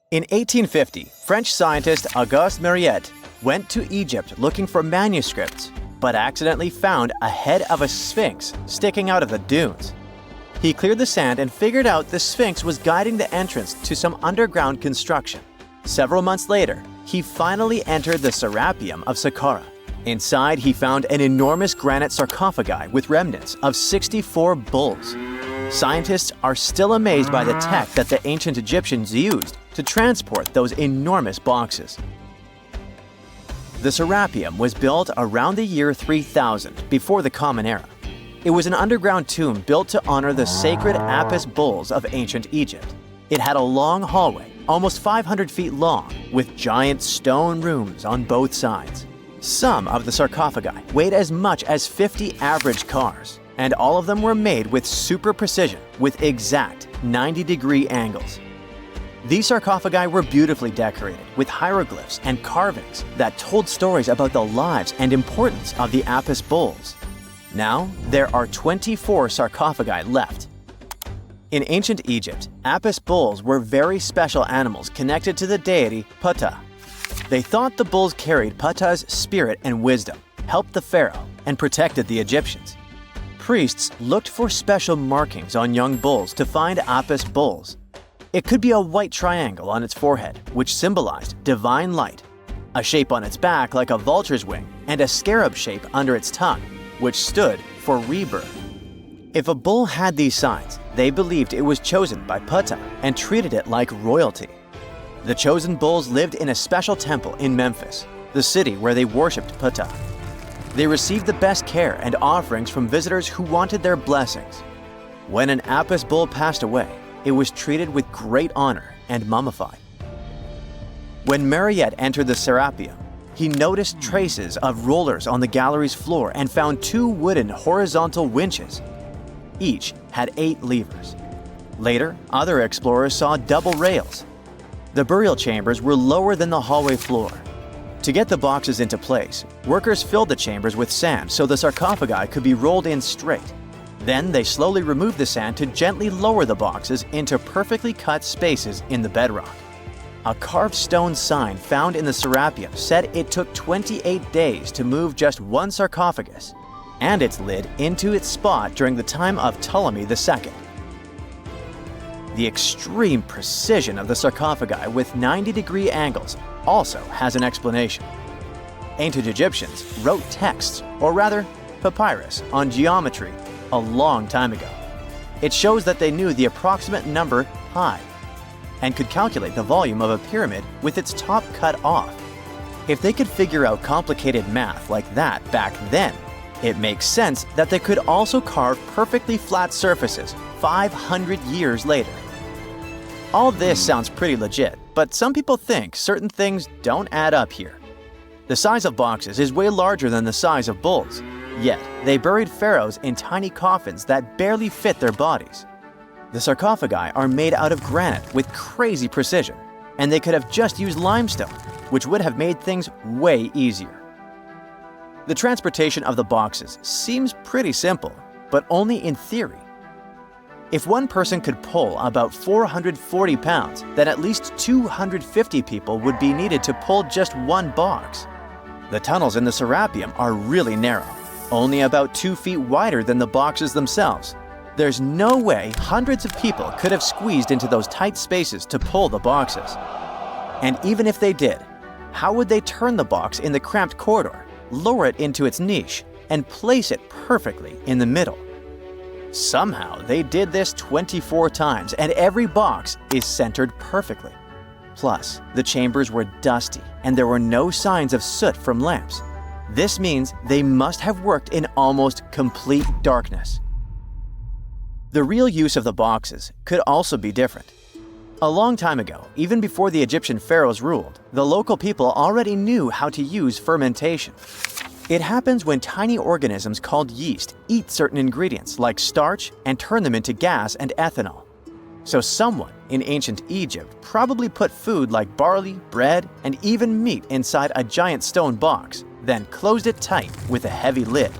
In 1850, French scientist Auguste Mariette went to Egypt looking for manuscripts, but accidentally found a head of a sphinx sticking out of the dunes. He cleared the sand and figured out the sphinx was guiding the entrance to some underground construction. Several months later, he finally entered the Serapeum of Saqqara. Inside, he found an enormous granite sarcophagi with remnants of 64 bulls. Scientists are still amazed by the tech that the ancient Egyptians used to transport those enormous boxes. The Serapeum was built around the year 3000 before the Common Era. It was an underground tomb built to honor the sacred Apis bulls of ancient Egypt. It had a long hallway, almost 500 feet long, with giant stone rooms on both sides. Some of the sarcophagi weighed as much as 50 average cars, and all of them were made with super precision, with exact 90-degree angles. These sarcophagi were beautifully decorated with hieroglyphs and carvings that told stories about the lives and importance of the Apis bulls. Now, there are 24 sarcophagi left. In ancient Egypt, Apis bulls were very special animals connected to the deity Ptah. They thought the bulls carried Ptah's spirit and wisdom, helped the pharaoh, and protected the Egyptians. Priests looked for special markings on young bulls to find Apis bulls. It could be a white triangle on its forehead, which symbolized divine light, a shape on its back like a vulture's wing, and a scarab shape under its tongue, which stood for rebirth. If a bull had these signs, they believed it was chosen by Ptah and treated it like royalty. The chosen bulls lived in a special temple in Memphis, the city where they worshipped Ptah. They received the best care and offerings from visitors who wanted their blessings. When an Apis bull passed away, it was treated with great honor and mummified. When Mariette entered the Serapeum, he noticed traces of rollers on the gallery's floor and found 2 wooden horizontal winches. Each had 8 levers. Later, other explorers saw double rails. The burial chambers were lower than the hallway floor. To get the boxes into place, workers filled the chambers with sand so the sarcophagi could be rolled in straight. Then they slowly removed the sand to gently lower the boxes into perfectly cut spaces in the bedrock. A carved stone sign found in the Serapeum said it took 28 days to move just one sarcophagus and its lid into its spot during the time of Ptolemy II. The extreme precision of the sarcophagi with 90-degree angles also has an explanation. Ancient Egyptians wrote texts, or rather, papyrus, on geometry a long time ago. It shows that they knew the approximate number pi and could calculate the volume of a pyramid with its top cut off. If they could figure out complicated math like that back then, it makes sense that they could also carve perfectly flat surfaces 500 years later. All this sounds pretty legit, but some people think certain things don't add up here. The size of boxes is way larger than the size of bulls, yet they buried pharaohs in tiny coffins that barely fit their bodies. The sarcophagi are made out of granite with crazy precision, and they could have just used limestone, which would have made things way easier. The transportation of the boxes seems pretty simple, but only in theory. If one person could pull about 440 pounds, then at least 250 people would be needed to pull just one box. The tunnels in the Serapeum are really narrow, only about 2 feet wider than the boxes themselves. There's no way hundreds of people could have squeezed into those tight spaces to pull the boxes. And even if they did, how would they turn the box in the cramped corridor, lower it into its niche, and place it perfectly in the middle? Somehow, they did this 24 times, and every box is centered perfectly. Plus, the chambers were dusty, and there were no signs of soot from lamps. This means they must have worked in almost complete darkness. The real use of the boxes could also be different. A long time ago, even before the Egyptian pharaohs ruled, the local people already knew how to use fermentation. It happens when tiny organisms called yeast eat certain ingredients like starch and turn them into gas and ethanol. So someone in ancient Egypt probably put food like barley, bread, and even meat inside a giant stone box, then closed it tight with a heavy lid.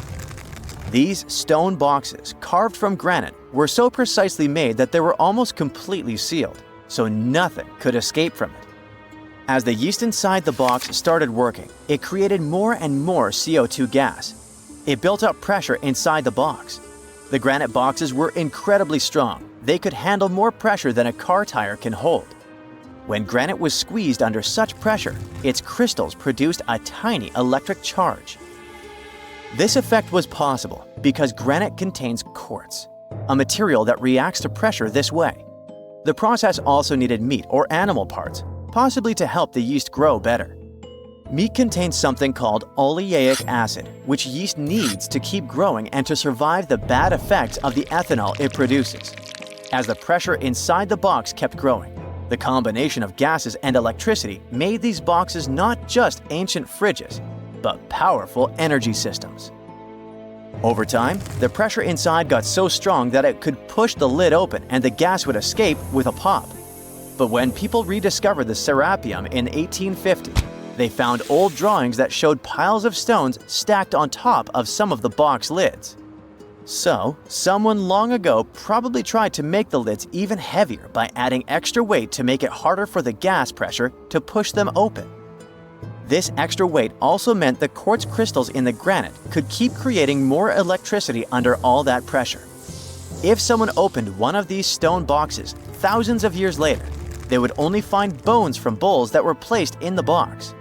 These stone boxes, carved from granite, were so precisely made that they were almost completely sealed. so nothing could escape from it. As the yeast inside the box started working, it created more and more CO2 gas. It built up pressure inside the box. The granite boxes were incredibly strong. They could handle more pressure than a car tire can hold. When granite was squeezed under such pressure, its crystals produced a tiny electric charge. This effect was possible because granite contains quartz, a material that reacts to pressure this way. The process also needed meat or animal parts, possibly to help the yeast grow better. Meat contains something called oleic acid, which yeast needs to keep growing and to survive the bad effects of the ethanol it produces. As the pressure inside the box kept growing, the combination of gases and electricity made these boxes not just ancient fridges, but powerful energy systems. Over time, the pressure inside got so strong that it could push the lid open and the gas would escape with a pop. But when people rediscovered the serapeum in 1850, they found old drawings that showed piles of stones stacked on top of some of the box lids. So, someone long ago probably tried to make the lids even heavier by adding extra weight to make it harder for the gas pressure to push them open. This extra weight also meant the quartz crystals in the granite could keep creating more electricity under all that pressure. If someone opened one of these stone boxes thousands of years later, they would only find bones from bulls that were placed in the box.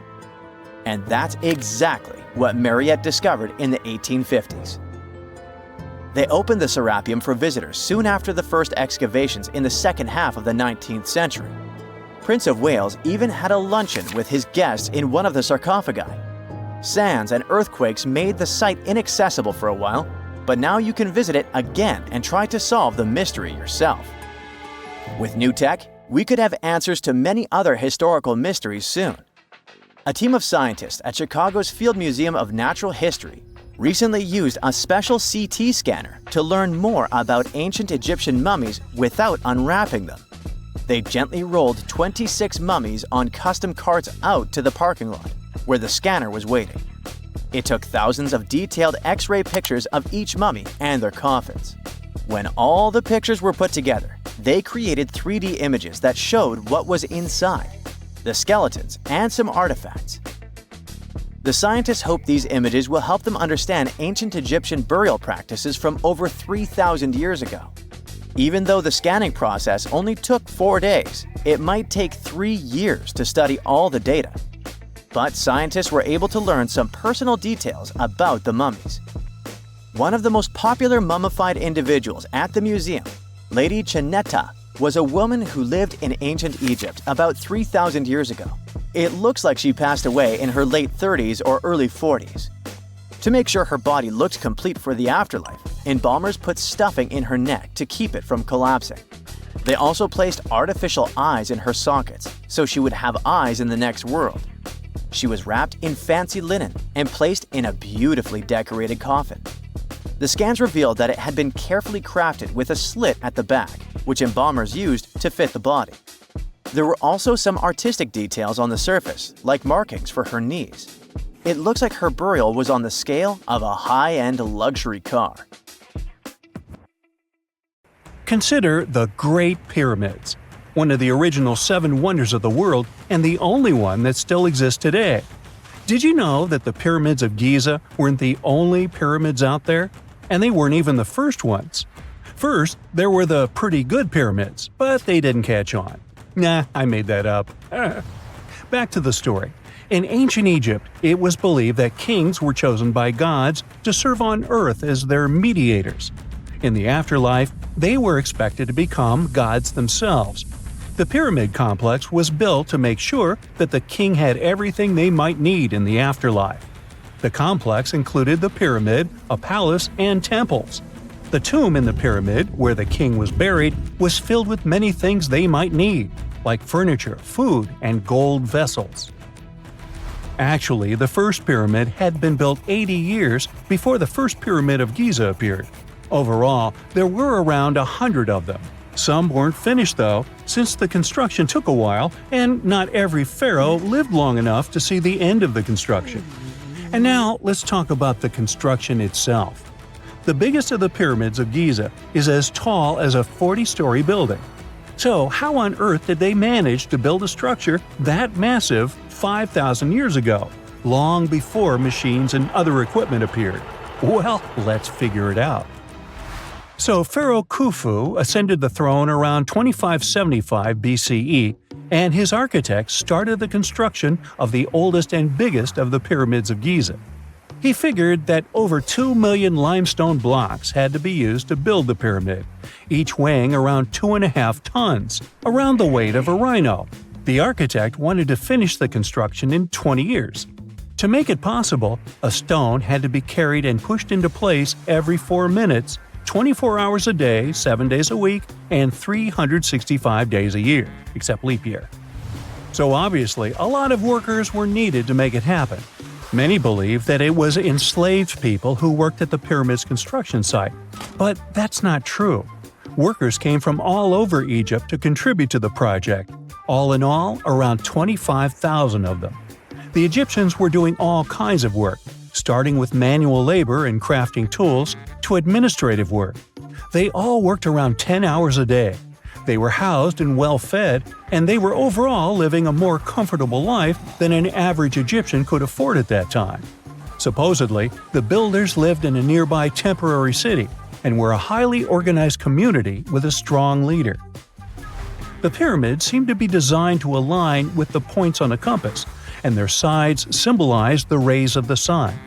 And that's exactly what Mariette discovered in the 1850s. They opened the serapeum for visitors soon after the first excavations in the second half of the 19th century. Prince of Wales even had a luncheon with his guests in one of the sarcophagi. Sands and earthquakes made the site inaccessible for a while, but now you can visit it again and try to solve the mystery yourself. With new tech, we could have answers to many other historical mysteries soon. A team of scientists at Chicago's Field Museum of Natural History recently used a special CT scanner to learn more about ancient Egyptian mummies without unwrapping them. They gently rolled 26 mummies on custom carts out to the parking lot, where the scanner was waiting. It took thousands of detailed X-ray pictures of each mummy and their coffins. When all the pictures were put together, they created 3D images that showed what was inside, the skeletons, and some artifacts. The scientists hope these images will help them understand ancient Egyptian burial practices from over 3,000 years ago. Even though the scanning process only took 4 days, it might take 3 years to study all the data. But scientists were able to learn some personal details about the mummies. One of the most popular mummified individuals at the museum, Lady Chineta, was a woman who lived in ancient Egypt about 3,000 years ago. It looks like she passed away in her late 30s or early 40s. To make sure her body looked complete for the afterlife, embalmers put stuffing in her neck to keep it from collapsing. They also placed artificial eyes in her sockets, so she would have eyes in the next world. She was wrapped in fancy linen and placed in a beautifully decorated coffin. The scans revealed that it had been carefully crafted with a slit at the back, which embalmers used to fit the body. There were also some artistic details on the surface, like markings for her knees. It looks like her burial was on the scale of a high-end luxury car. Consider the Great Pyramids, one of the original 7 wonders of the world and the only one that still exists today. Did you know that the pyramids of Giza weren't the only pyramids out there? And they weren't even the first ones. First, there were the pretty good pyramids, but they didn't catch on. Nah, I made that up. Back to the story. In ancient Egypt, it was believed that kings were chosen by gods to serve on earth as their mediators. In the afterlife, they were expected to become gods themselves. The pyramid complex was built to make sure that the king had everything they might need in the afterlife. The complex included the pyramid, a palace, and temples. The tomb in the pyramid, where the king was buried, was filled with many things they might need, like furniture, food, and gold vessels. Actually, the first pyramid had been built 80 years before the first pyramid of Giza appeared. Overall, there were around 100 of them. Some weren't finished though, since the construction took a while and not every pharaoh lived long enough to see the end of the construction. And now let's talk about the construction itself. The biggest of the pyramids of Giza is as tall as a 40-story building. So, how on earth did they manage to build a structure that massive 5,000 years ago, long before machines and other equipment appeared? Well, let's figure it out. So, Pharaoh Khufu ascended the throne around 2575 BCE, and his architects started the construction of the oldest and biggest of the pyramids of Giza. He figured that over 2 million limestone blocks had to be used to build the pyramid, each weighing around 2.5 tons, around the weight of a rhino. The architect wanted to finish the construction in 20 years. To make it possible, a stone had to be carried and pushed into place every 4 minutes, 24 hours a day, 7 days a week, and 365 days a year, except leap year. So obviously, a lot of workers were needed to make it happen. Many believe that it was enslaved people who worked at the pyramid's construction site, but that's not true. Workers came from all over Egypt to contribute to the project. All in all, around 25,000 of them. The Egyptians were doing all kinds of work, starting with manual labor and crafting tools to administrative work. They all worked around 10 hours a day. They were housed and well fed, and they were overall living a more comfortable life than an average Egyptian could afford at that time. Supposedly, the builders lived in a nearby temporary city and were a highly organized community with a strong leader. The pyramids seemed to be designed to align with the points on a compass, and their sides symbolized the rays of the sun.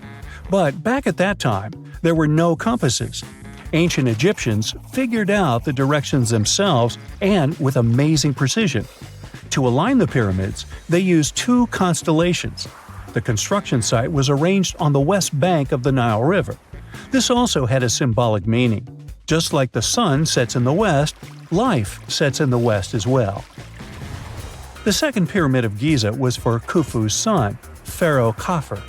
But back at that time, there were no compasses. Ancient Egyptians figured out the directions themselves and with amazing precision. To align the pyramids, they used 2 constellations. The construction site was arranged on the west bank of the Nile River. This also had a symbolic meaning. Just like the sun sets in the west, life sets in the west as well. The second pyramid of Giza was for Khufu's son, Pharaoh Khafre.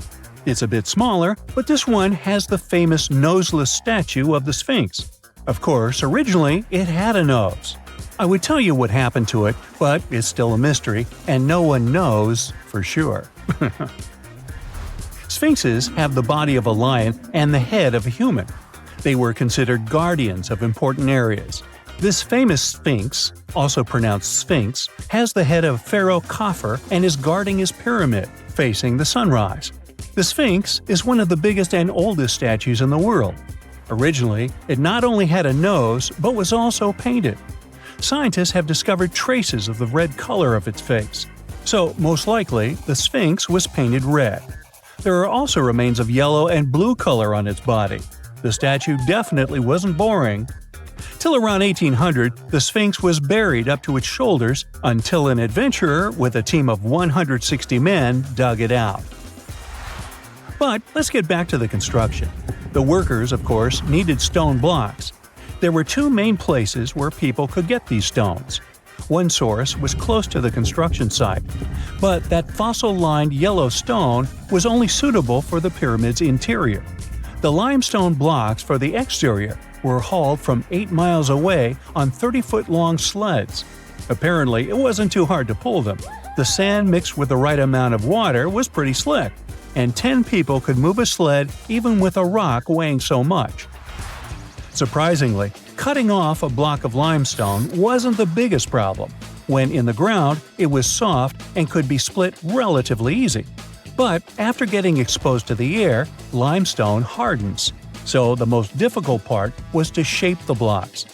It's a bit smaller, but this one has the famous noseless statue of the Sphinx. Of course, originally it had a nose. I would tell you what happened to it, but it's still a mystery, and no one knows for sure. Sphinxes have the body of a lion and the head of a human. They were considered guardians of important areas. This famous Sphinx, also pronounced Sphinx, has the head of Pharaoh Khafre and is guarding his pyramid, facing the sunrise. The Sphinx is one of the biggest and oldest statues in the world. Originally, it not only had a nose, but was also painted. Scientists have discovered traces of the red color of its face. So, most likely, the Sphinx was painted red. There are also remains of yellow and blue color on its body. The statue definitely wasn't boring. Till around 1800, the Sphinx was buried up to its shoulders until an adventurer with a team of 160 men dug it out. But let's get back to the construction. The workers, of course, needed stone blocks. There were 2 main places where people could get these stones. One source was close to the construction site, but that fossil-lined yellow stone was only suitable for the pyramid's interior. The limestone blocks for the exterior were hauled from 8 miles away on 30-foot-long sleds. Apparently, it wasn't too hard to pull them. The sand mixed with the right amount of water was pretty slick, and 10 people could move a sled even with a rock weighing so much. Surprisingly, cutting off a block of limestone wasn't the biggest problem. When in the ground, it was soft and could be split relatively easy. But after getting exposed to the air, limestone hardens. So the most difficult part was to shape the blocks.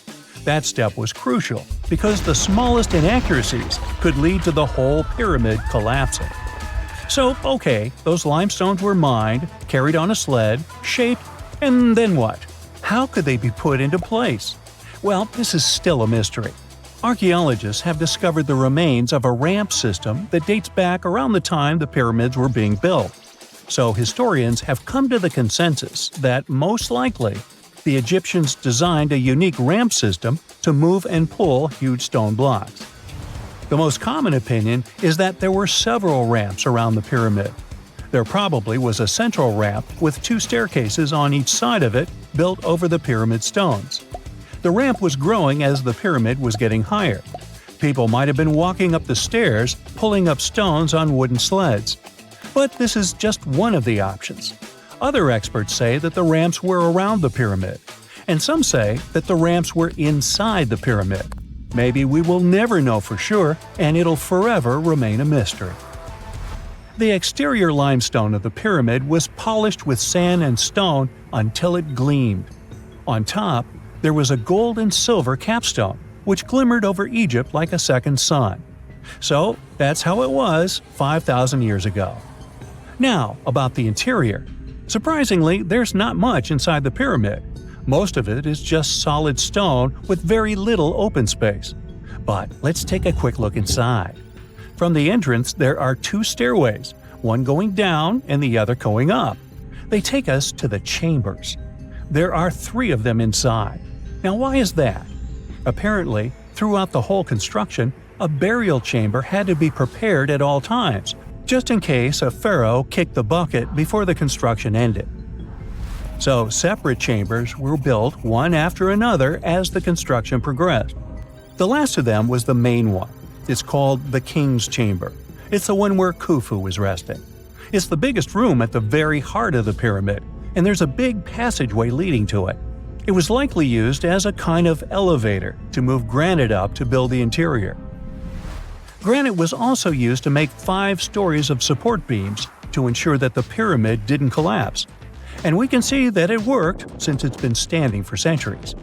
That step was crucial because the smallest inaccuracies could lead to the whole pyramid collapsing. So, okay, those limestones were mined, carried on a sled, shaped, and then what? How could they be put into place? Well, this is still a mystery. Archaeologists have discovered the remains of a ramp system that dates back around the time the pyramids were being built. So historians have come to the consensus that, most likely, the Egyptians designed a unique ramp system to move and pull huge stone blocks. The most common opinion is that there were several ramps around the pyramid. There probably was a central ramp with 2 staircases on each side of it built over the pyramid stones. The ramp was growing as the pyramid was getting higher. People might have been walking up the stairs, pulling up stones on wooden sleds. But this is just one of the options. Other experts say that the ramps were around the pyramid, and some say that the ramps were inside the pyramid. Maybe we will never know for sure, and it'll forever remain a mystery. The exterior limestone of the pyramid was polished with sand and stone until it gleamed. On top, there was a gold and silver capstone, which glimmered over Egypt like a second sun. So, that's how it was 5,000 years ago. Now, about the interior. Surprisingly, there's not much inside the pyramid. Most of it is just solid stone with very little open space. But let's take a quick look inside. From the entrance, there are two stairways, one going down and the other going up. They take us to the chambers. There are 3 of them inside. Now, why is that? Apparently, throughout the whole construction, a burial chamber had to be prepared at all times, just in case a pharaoh kicked the bucket before the construction ended. So, separate chambers were built one after another as the construction progressed. The last of them was the main one. It's called the King's Chamber. It's the one where Khufu was resting. It's the biggest room at the very heart of the pyramid, and there's a big passageway leading to it. It was likely used as a kind of elevator to move granite up to build the interior. Granite was also used to make 5 stories of support beams to ensure that the pyramid didn't collapse. And we can see that it worked since it's been standing for centuries.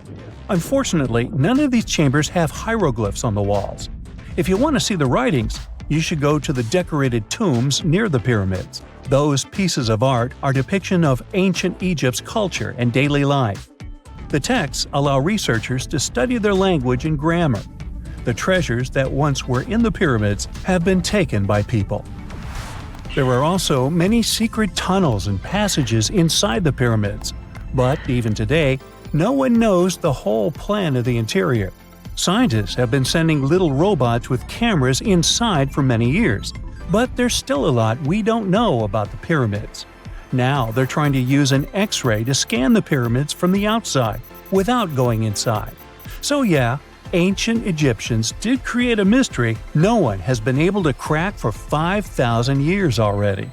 Unfortunately, none of these chambers have hieroglyphs on the walls. If you want to see the writings, you should go to the decorated tombs near the pyramids. Those pieces of art are depiction of ancient Egypt's culture and daily life. The texts allow researchers to study their language and grammar. The treasures that once were in the pyramids have been taken by people. There are also many secret tunnels and passages inside the pyramids. But even today, no one knows the whole plan of the interior. Scientists have been sending little robots with cameras inside for many years, but there's still a lot we don't know about the pyramids. Now they're trying to use an X-ray to scan the pyramids from the outside, without going inside. So yeah, ancient Egyptians did create a mystery no one has been able to crack for 5,000 years already.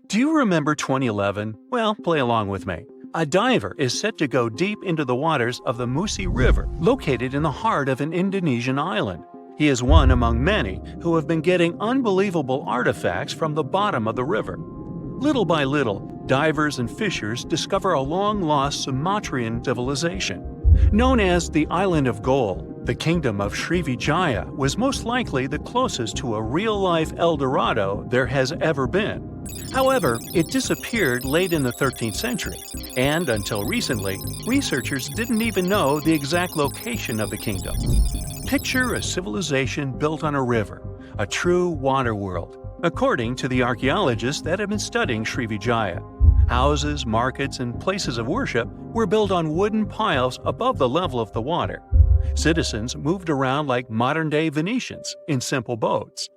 Do you remember 2011? Well, play along with me. A diver is set to go deep into the waters of the Musi River, located in the heart of an Indonesian island. He is one among many who have been getting unbelievable artifacts from the bottom of the river. Little by little, divers and fishers discover a long-lost Sumatran civilization. Known as the Island of Gold, the kingdom of Srivijaya was most likely the closest to a real-life El Dorado there has ever been. However, it disappeared late in the 13th century, and until recently, researchers didn't even know the exact location of the kingdom. Picture a civilization built on a river, a true water world. According to the archaeologists that have been studying Srivijaya, houses, markets, and places of worship were built on wooden piles above the level of the water. Citizens moved around like modern-day Venetians in simple boats.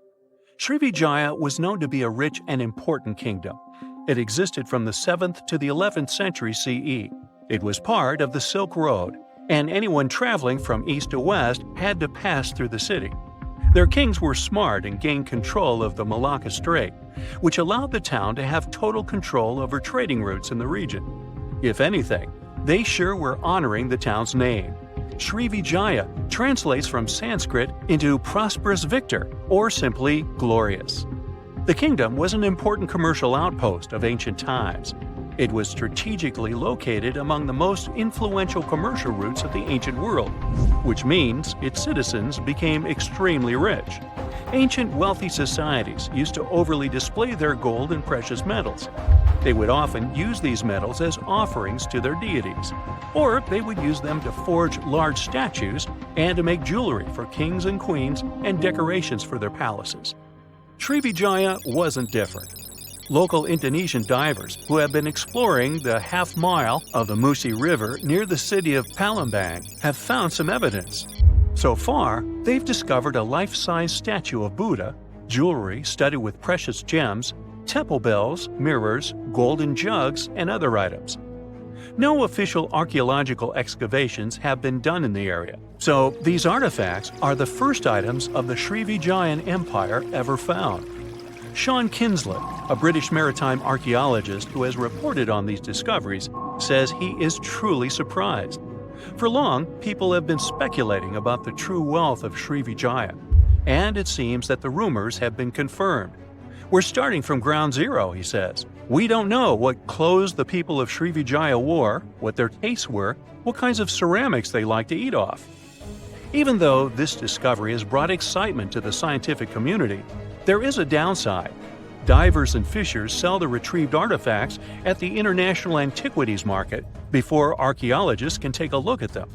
Srivijaya was known to be a rich and important kingdom. It existed from the 7th to the 11th century CE. It was part of the Silk Road, and anyone traveling from east to west had to pass through the city. Their kings were smart and gained control of the Malacca Strait, which allowed the town to have total control over trading routes in the region. If anything, they sure were honoring the town's name. Srivijaya translates from Sanskrit into prosperous victor, or simply glorious. The kingdom was an important commercial outpost of ancient times. It was strategically located among the most influential commercial routes of the ancient world, which means its citizens became extremely rich. Ancient wealthy societies used to overly display their gold and precious metals. They would often use these metals as offerings to their deities, or they would use them to forge large statues and to make jewelry for kings and queens and decorations for their palaces. Srivijaya wasn't different. Local Indonesian divers who have been exploring the half-mile of the Musi River near the city of Palembang have found some evidence. So far, they've discovered a life-size statue of Buddha, jewelry studded with precious gems, temple bells, mirrors, golden jugs, and other items. No official archaeological excavations have been done in the area, so these artifacts are the first items of the Srivijayan Empire ever found. Sean Kinslett, a British maritime archaeologist who has reported on these discoveries, says he is truly surprised. For long, people have been speculating about the true wealth of Srivijaya, and it seems that the rumors have been confirmed. "We're starting from ground zero," he says. "We don't know what clothes the people of Srivijaya wore, what their tastes were, what kinds of ceramics they like to eat off." Even though this discovery has brought excitement to the scientific community, there is a downside. Divers and fishers sell the retrieved artifacts at the International Antiquities Market before archaeologists can take a look at them.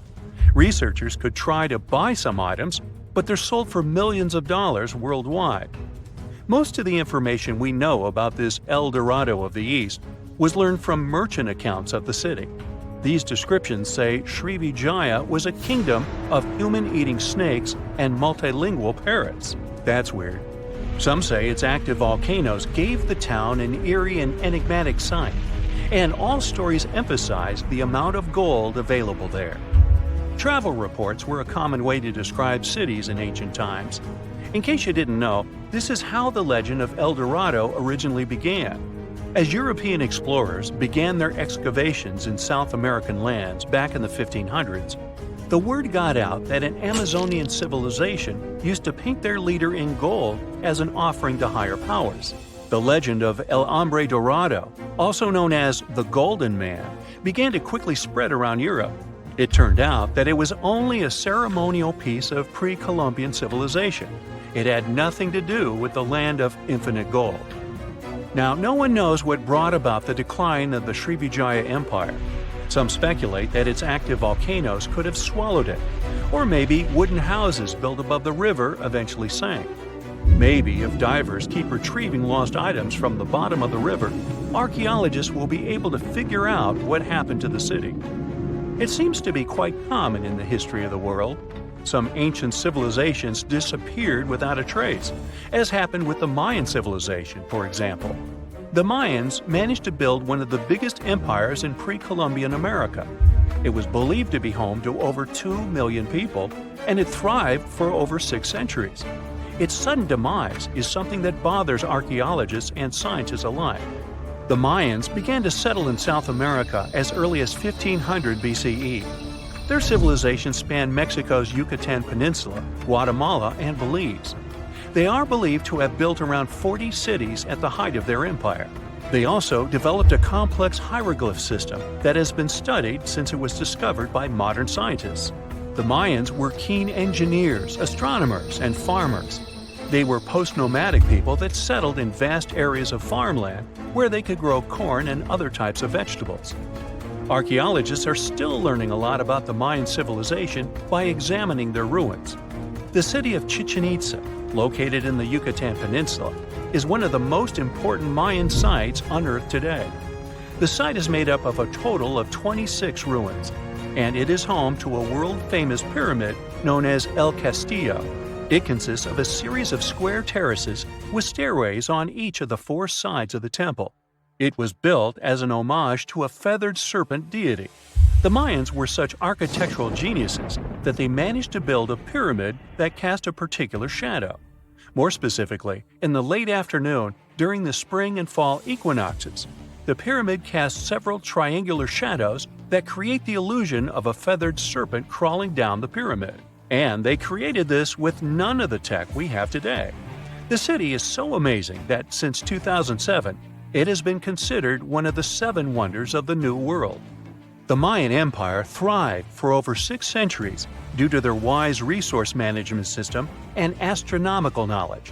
Researchers could try to buy some items, but they're sold for millions of dollars worldwide. Most of the information we know about this El Dorado of the East was learned from merchant accounts of the city. These descriptions say Srivijaya was a kingdom of human-eating snakes and multilingual parrots. That's weird. Some say its active volcanoes gave the town an eerie and enigmatic sight, and all stories emphasize the amount of gold available there. Travel reports were a common way to describe cities in ancient times. In case you didn't know, this is how the legend of El Dorado originally began. As European explorers began their excavations in South American lands back in the 1500s, the word got out that an Amazonian civilization used to paint their leader in gold as an offering to higher powers. The legend of El Hombre Dorado, also known as the Golden Man, began to quickly spread around Europe. It turned out that it was only a ceremonial piece of pre-Columbian civilization. It had nothing to do with the land of infinite gold. Now, no one knows what brought about the decline of the Srivijaya Empire. Some speculate that its active volcanoes could have swallowed it, or maybe wooden houses built above the river eventually sank. Maybe if divers keep retrieving lost items from the bottom of the river, archaeologists will be able to figure out what happened to the city. It seems to be quite common in the history of the world. Some ancient civilizations disappeared without a trace, as happened with the Mayan civilization, for example. The Mayans managed to build one of the biggest empires in pre-Columbian America. It was believed to be home to over 2 million people, and it thrived for over 6 centuries. Its sudden demise is something that bothers archaeologists and scientists alike. The Mayans began to settle in South America as early as 1500 BCE. Their civilization spanned Mexico's Yucatan Peninsula, Guatemala, and Belize. They are believed to have built around 40 cities at the height of their empire. They also developed a complex hieroglyph system that has been studied since it was discovered by modern scientists. The Mayans were keen engineers, astronomers, and farmers. They were post-nomadic people that settled in vast areas of farmland where they could grow corn and other types of vegetables. Archaeologists are still learning a lot about the Mayan civilization by examining their ruins. The city of Chichen Itza, located in the Yucatan Peninsula, is one of the most important Mayan sites unearthed today. The site is made up of a total of 26 ruins, and it is home to a world-famous pyramid known as El Castillo. It consists of a series of square terraces with stairways on each of the 4 sides of the temple. It was built as an homage to a feathered serpent deity. The Mayans were such architectural geniuses that they managed to build a pyramid that cast a particular shadow. More specifically, in the late afternoon during the spring and fall equinoxes, the pyramid casts several triangular shadows that create the illusion of a feathered serpent crawling down the pyramid. And they created this with none of the tech we have today. The city is so amazing that since 2007, it has been considered one of the 7 wonders of the New World. The Mayan Empire thrived for over 6 centuries due to their wise resource management system and astronomical knowledge.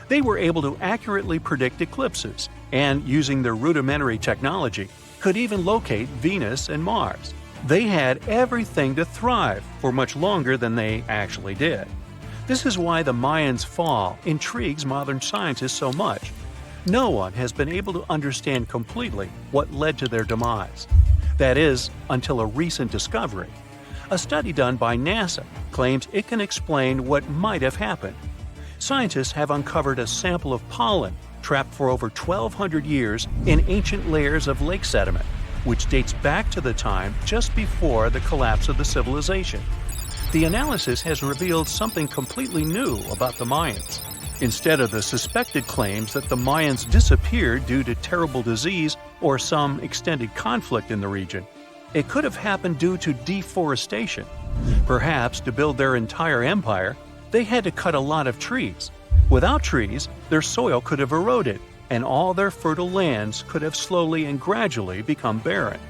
They were able to accurately predict eclipses, and using their rudimentary technology, could even locate Venus and Mars. They had everything to thrive for much longer than they actually did. This is why the Mayans' fall intrigues modern scientists so much. No one has been able to understand completely what led to their demise. That is, until a recent discovery. A study done by NASA claims it can explain what might have happened. Scientists have uncovered a sample of pollen trapped for over 1,200 years in ancient layers of lake sediment, which dates back to the time just before the collapse of the civilization. The analysis has revealed something completely new about the Mayans. Instead of the suspected claims that the Mayans disappeared due to terrible disease or some extended conflict in the region, it could have happened due to deforestation. Perhaps to build their entire empire, they had to cut a lot of trees. Without trees, their soil could have eroded, and all their fertile lands could have slowly and gradually become barren.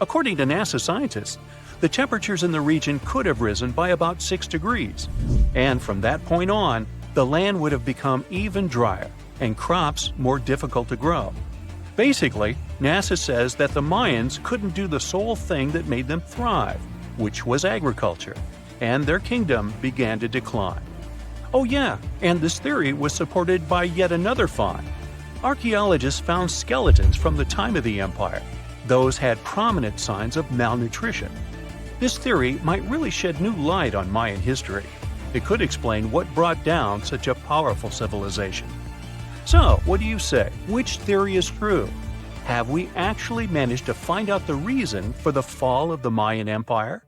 According to NASA scientists, the temperatures in the region could have risen by about 6 degrees, and from that point on, the land would have become even drier and crops more difficult to grow. Basically, NASA says that the Mayans couldn't do the sole thing that made them thrive, which was agriculture, and their kingdom began to decline. Oh yeah, and this theory was supported by yet another find. Archaeologists found skeletons from the time of the empire. Those had prominent signs of malnutrition. This theory might really shed new light on Mayan history. It could explain what brought down such a powerful civilization. So, what do you say? Which theory is true? Have we actually managed to find out the reason for the fall of the Mayan Empire?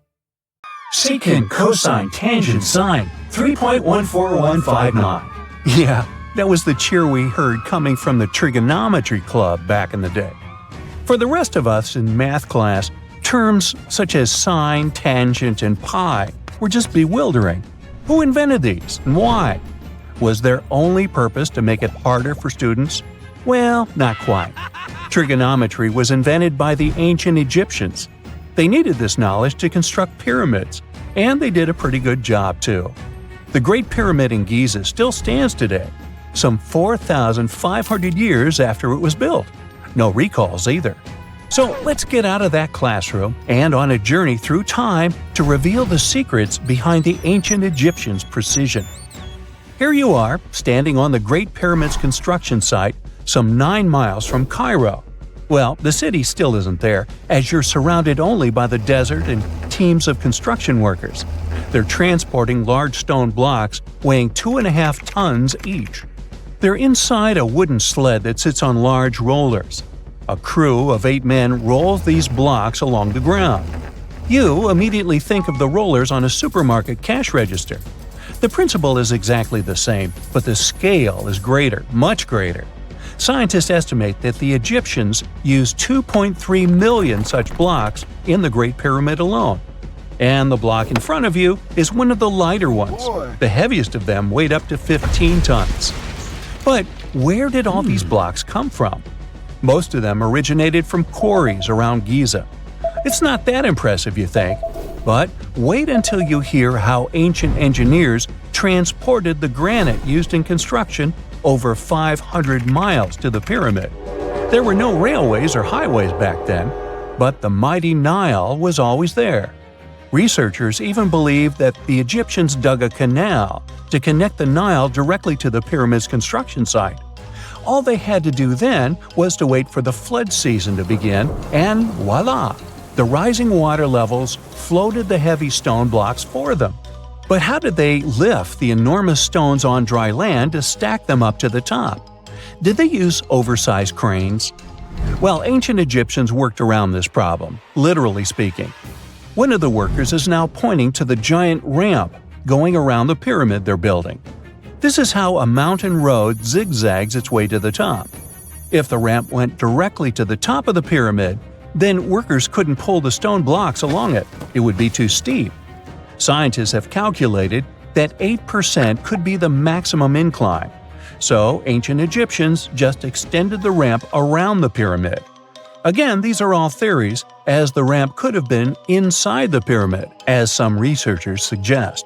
Secant, cosine, tangent, sine, 3.14159. Yeah, that was the cheer we heard coming from the trigonometry club back in the day. For the rest of us in math class, terms such as sine, tangent, and pi were just bewildering. Who invented these and why? Was their only purpose to make it harder for students? Well, not quite. Trigonometry was invented by the ancient Egyptians. They needed this knowledge to construct pyramids, and they did a pretty good job too. The Great Pyramid in Giza still stands today, some 4,500 years after it was built. No recalls either. So let's get out of that classroom and on a journey through time to reveal the secrets behind the ancient Egyptians' precision. Here you are, standing on the Great Pyramid's construction site, some 9 miles from Cairo. Well, the city still isn't there, as you're surrounded only by the desert and teams of construction workers. They're transporting large stone blocks weighing 2.5 tons each. They're inside a wooden sled that sits on large rollers. A crew of 8 men rolls these blocks along the ground. You immediately think of the rollers on a supermarket cash register. The principle is exactly the same, but the scale is greater, much greater. Scientists estimate that the Egyptians used 2.3 million such blocks in the Great Pyramid alone. And the block in front of you is one of the lighter ones. The heaviest of them weighed up to 15 tons. But where did all these blocks come from? Most of them originated from quarries around Giza. It's not that impressive, you think? But wait until you hear how ancient engineers transported the granite used in construction over 500 miles to the pyramid. There were no railways or highways back then, but the mighty Nile was always there. Researchers even believe that the Egyptians dug a canal to connect the Nile directly to the pyramid's construction site. All they had to do then was to wait for the flood season to begin, and voila! The rising water levels floated the heavy stone blocks for them. But how did they lift the enormous stones on dry land to stack them up to the top? Did they use oversized cranes? Well, ancient Egyptians worked around this problem, literally speaking. One of the workers is now pointing to the giant ramp going around the pyramid they're building. This is how a mountain road zigzags its way to the top. If the ramp went directly to the top of the pyramid, then workers couldn't pull the stone blocks along it. It would be too steep. Scientists have calculated that 8% could be the maximum incline. So ancient Egyptians just extended the ramp around the pyramid. Again, these are all theories, as the ramp could have been inside the pyramid, as some researchers suggest.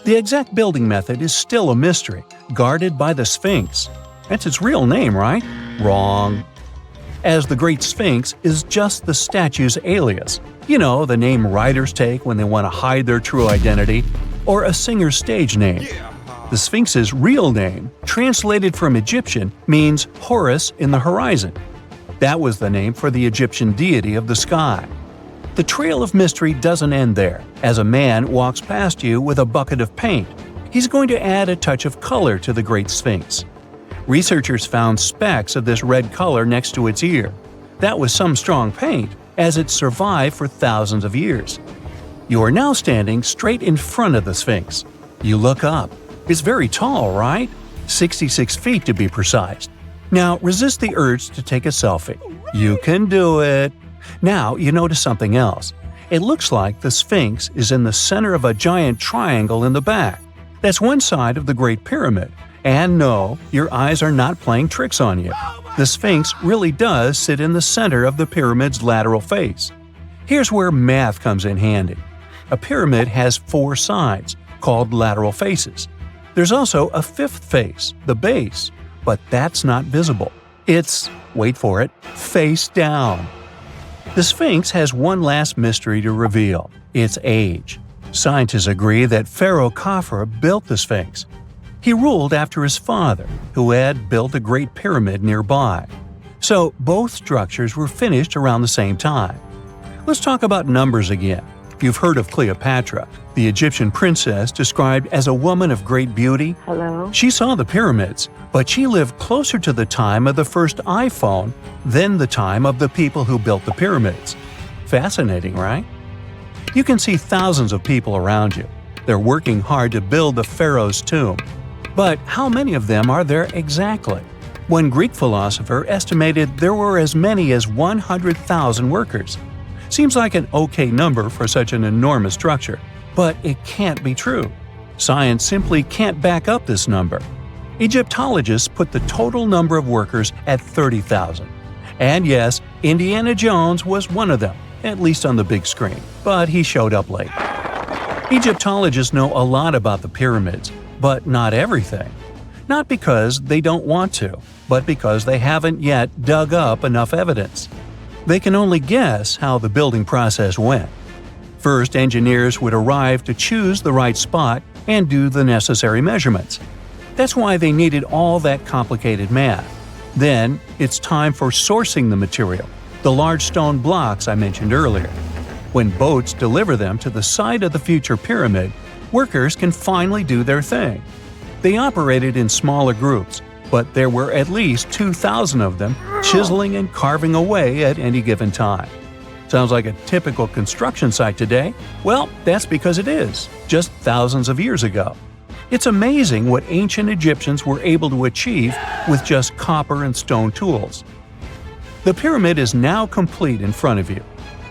The exact building method is still a mystery, guarded by the Sphinx. That's its real name, right? Wrong. As the Great Sphinx is just the statue's alias. You know, the name writers take when they want to hide their true identity, or a singer's stage name. The Sphinx's real name, translated from Egyptian, means Horus in the horizon. That was the name for the Egyptian deity of the sky. The trail of mystery doesn't end there. As a man walks past you with a bucket of paint, he's going to add a touch of color to the Great Sphinx. Researchers found specks of this red color next to its ear. That was some strong paint, as it survived for thousands of years. You are now standing straight in front of the Sphinx. You look up. It's very tall, right? 66 feet to be precise. Now resist the urge to take a selfie. You can do it. Now you notice something else. It looks like the Sphinx is in the center of a giant triangle in the back. That's one side of the Great Pyramid. And no, your eyes are not playing tricks on you. The Sphinx really does sit in the center of the pyramid's lateral face. Here's where math comes in handy. A pyramid has 4 sides, called lateral faces. There's also a 5th face, the base, but that's not visible. It's, wait for it, face down. The Sphinx has one last mystery to reveal: its age. Scientists agree that Pharaoh Khafre built the Sphinx. He ruled after his father, who had built a great pyramid nearby. So both structures were finished around the same time. Let's talk about numbers again. You've heard of Cleopatra, the Egyptian princess described as a woman of great beauty. Hello? She saw the pyramids, but she lived closer to the time of the first iPhone than the time of the people who built the pyramids. Fascinating, right? You can see thousands of people around you. They're working hard to build the pharaoh's tomb. But how many of them are there exactly? One Greek philosopher estimated there were as many as 100,000 workers. Seems like an okay number for such an enormous structure, but it can't be true. Science simply can't back up this number. Egyptologists put the total number of workers at 30,000. And yes, Indiana Jones was one of them, at least on the big screen, but he showed up late. Egyptologists know a lot about the pyramids, but not everything. Not because they don't want to, but because they haven't yet dug up enough evidence. They can only guess how the building process went. First, engineers would arrive to choose the right spot and do the necessary measurements. That's why they needed all that complicated math. Then, it's time for sourcing the material, the large stone blocks I mentioned earlier. When boats deliver them to the site of the future pyramid, workers can finally do their thing. They operated in smaller groups, but there were at least 2,000 of them chiseling and carving away at any given time. Sounds like a typical construction site today? Well, that's because it is, just thousands of years ago. It's amazing what ancient Egyptians were able to achieve with just copper and stone tools. The pyramid is now complete in front of you.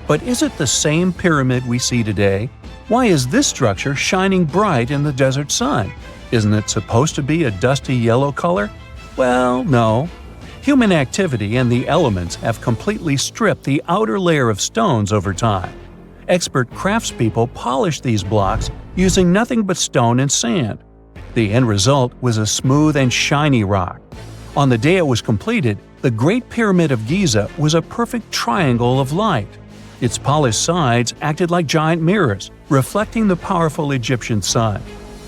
But is it the same pyramid we see today? Why is this structure shining bright in the desert sun? Isn't it supposed to be a dusty yellow color? Well, no. Human activity and the elements have completely stripped the outer layer of stones over time. Expert craftspeople polished these blocks using nothing but stone and sand. The end result was a smooth and shiny rock. On the day it was completed, the Great Pyramid of Giza was a perfect triangle of light. Its polished sides acted like giant mirrors, reflecting the powerful Egyptian sun.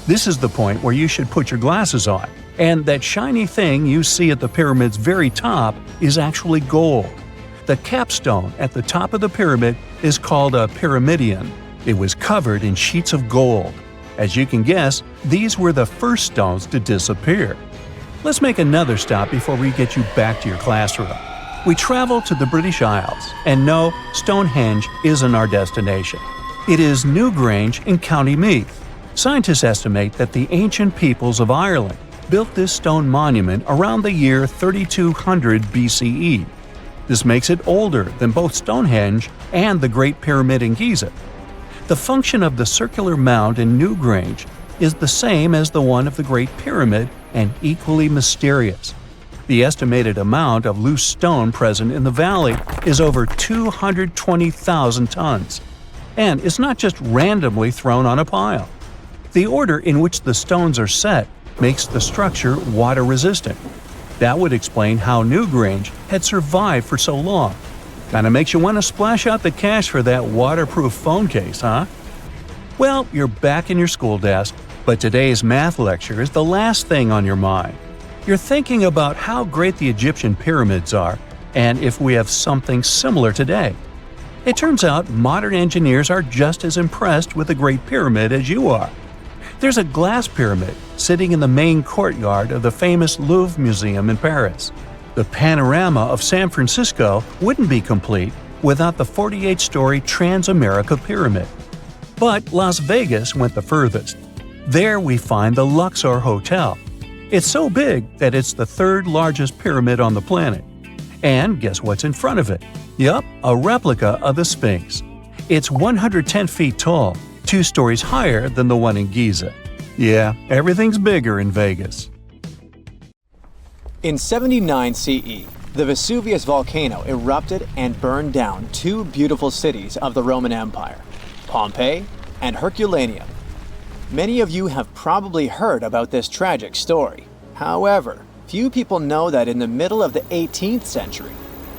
This is the point where you should put your glasses on, and that shiny thing you see at the pyramid's very top is actually gold. The capstone at the top of the pyramid is called a pyramidion. It was covered in sheets of gold. As you can guess, these were the first stones to disappear. Let's make another stop before we get you back to your classroom. We travel to the British Isles, and no, Stonehenge isn't our destination. It is Newgrange in County Meath. Scientists estimate that the ancient peoples of Ireland built this stone monument around the year 3200 BCE. This makes it older than both Stonehenge and the Great Pyramid in Giza. The function of the circular mound in Newgrange is the same as the one of the Great Pyramid and equally mysterious. The estimated amount of loose stone present in the valley is over 220,000 tons. And it's not just randomly thrown on a pile. The order in which the stones are set makes the structure water-resistant. That would explain how Newgrange had survived for so long. Kinda makes you want to splash out the cash for that waterproof phone case, huh? Well, you're back in your school desk, but today's math lecture is the last thing on your mind. You're thinking about how great the Egyptian pyramids are, and if we have something similar today. It turns out modern engineers are just as impressed with the Great Pyramid as you are. There's a glass pyramid sitting in the main courtyard of the famous Louvre Museum in Paris. The panorama of San Francisco wouldn't be complete without the 48-story Trans-America Pyramid. But Las Vegas went the furthest. There we find the Luxor Hotel. It's so big that it's the third largest pyramid on the planet. And guess what's in front of it? Yup, a replica of the Sphinx. It's 110 feet tall, 2 stories higher than the one in Giza. Yeah, everything's bigger in Vegas. In 79 CE, the Vesuvius volcano erupted and burned down 2 beautiful cities of the Roman Empire, Pompeii and Herculaneum. Many of you have probably heard about this tragic story. However, few people know that in the middle of the 18th century,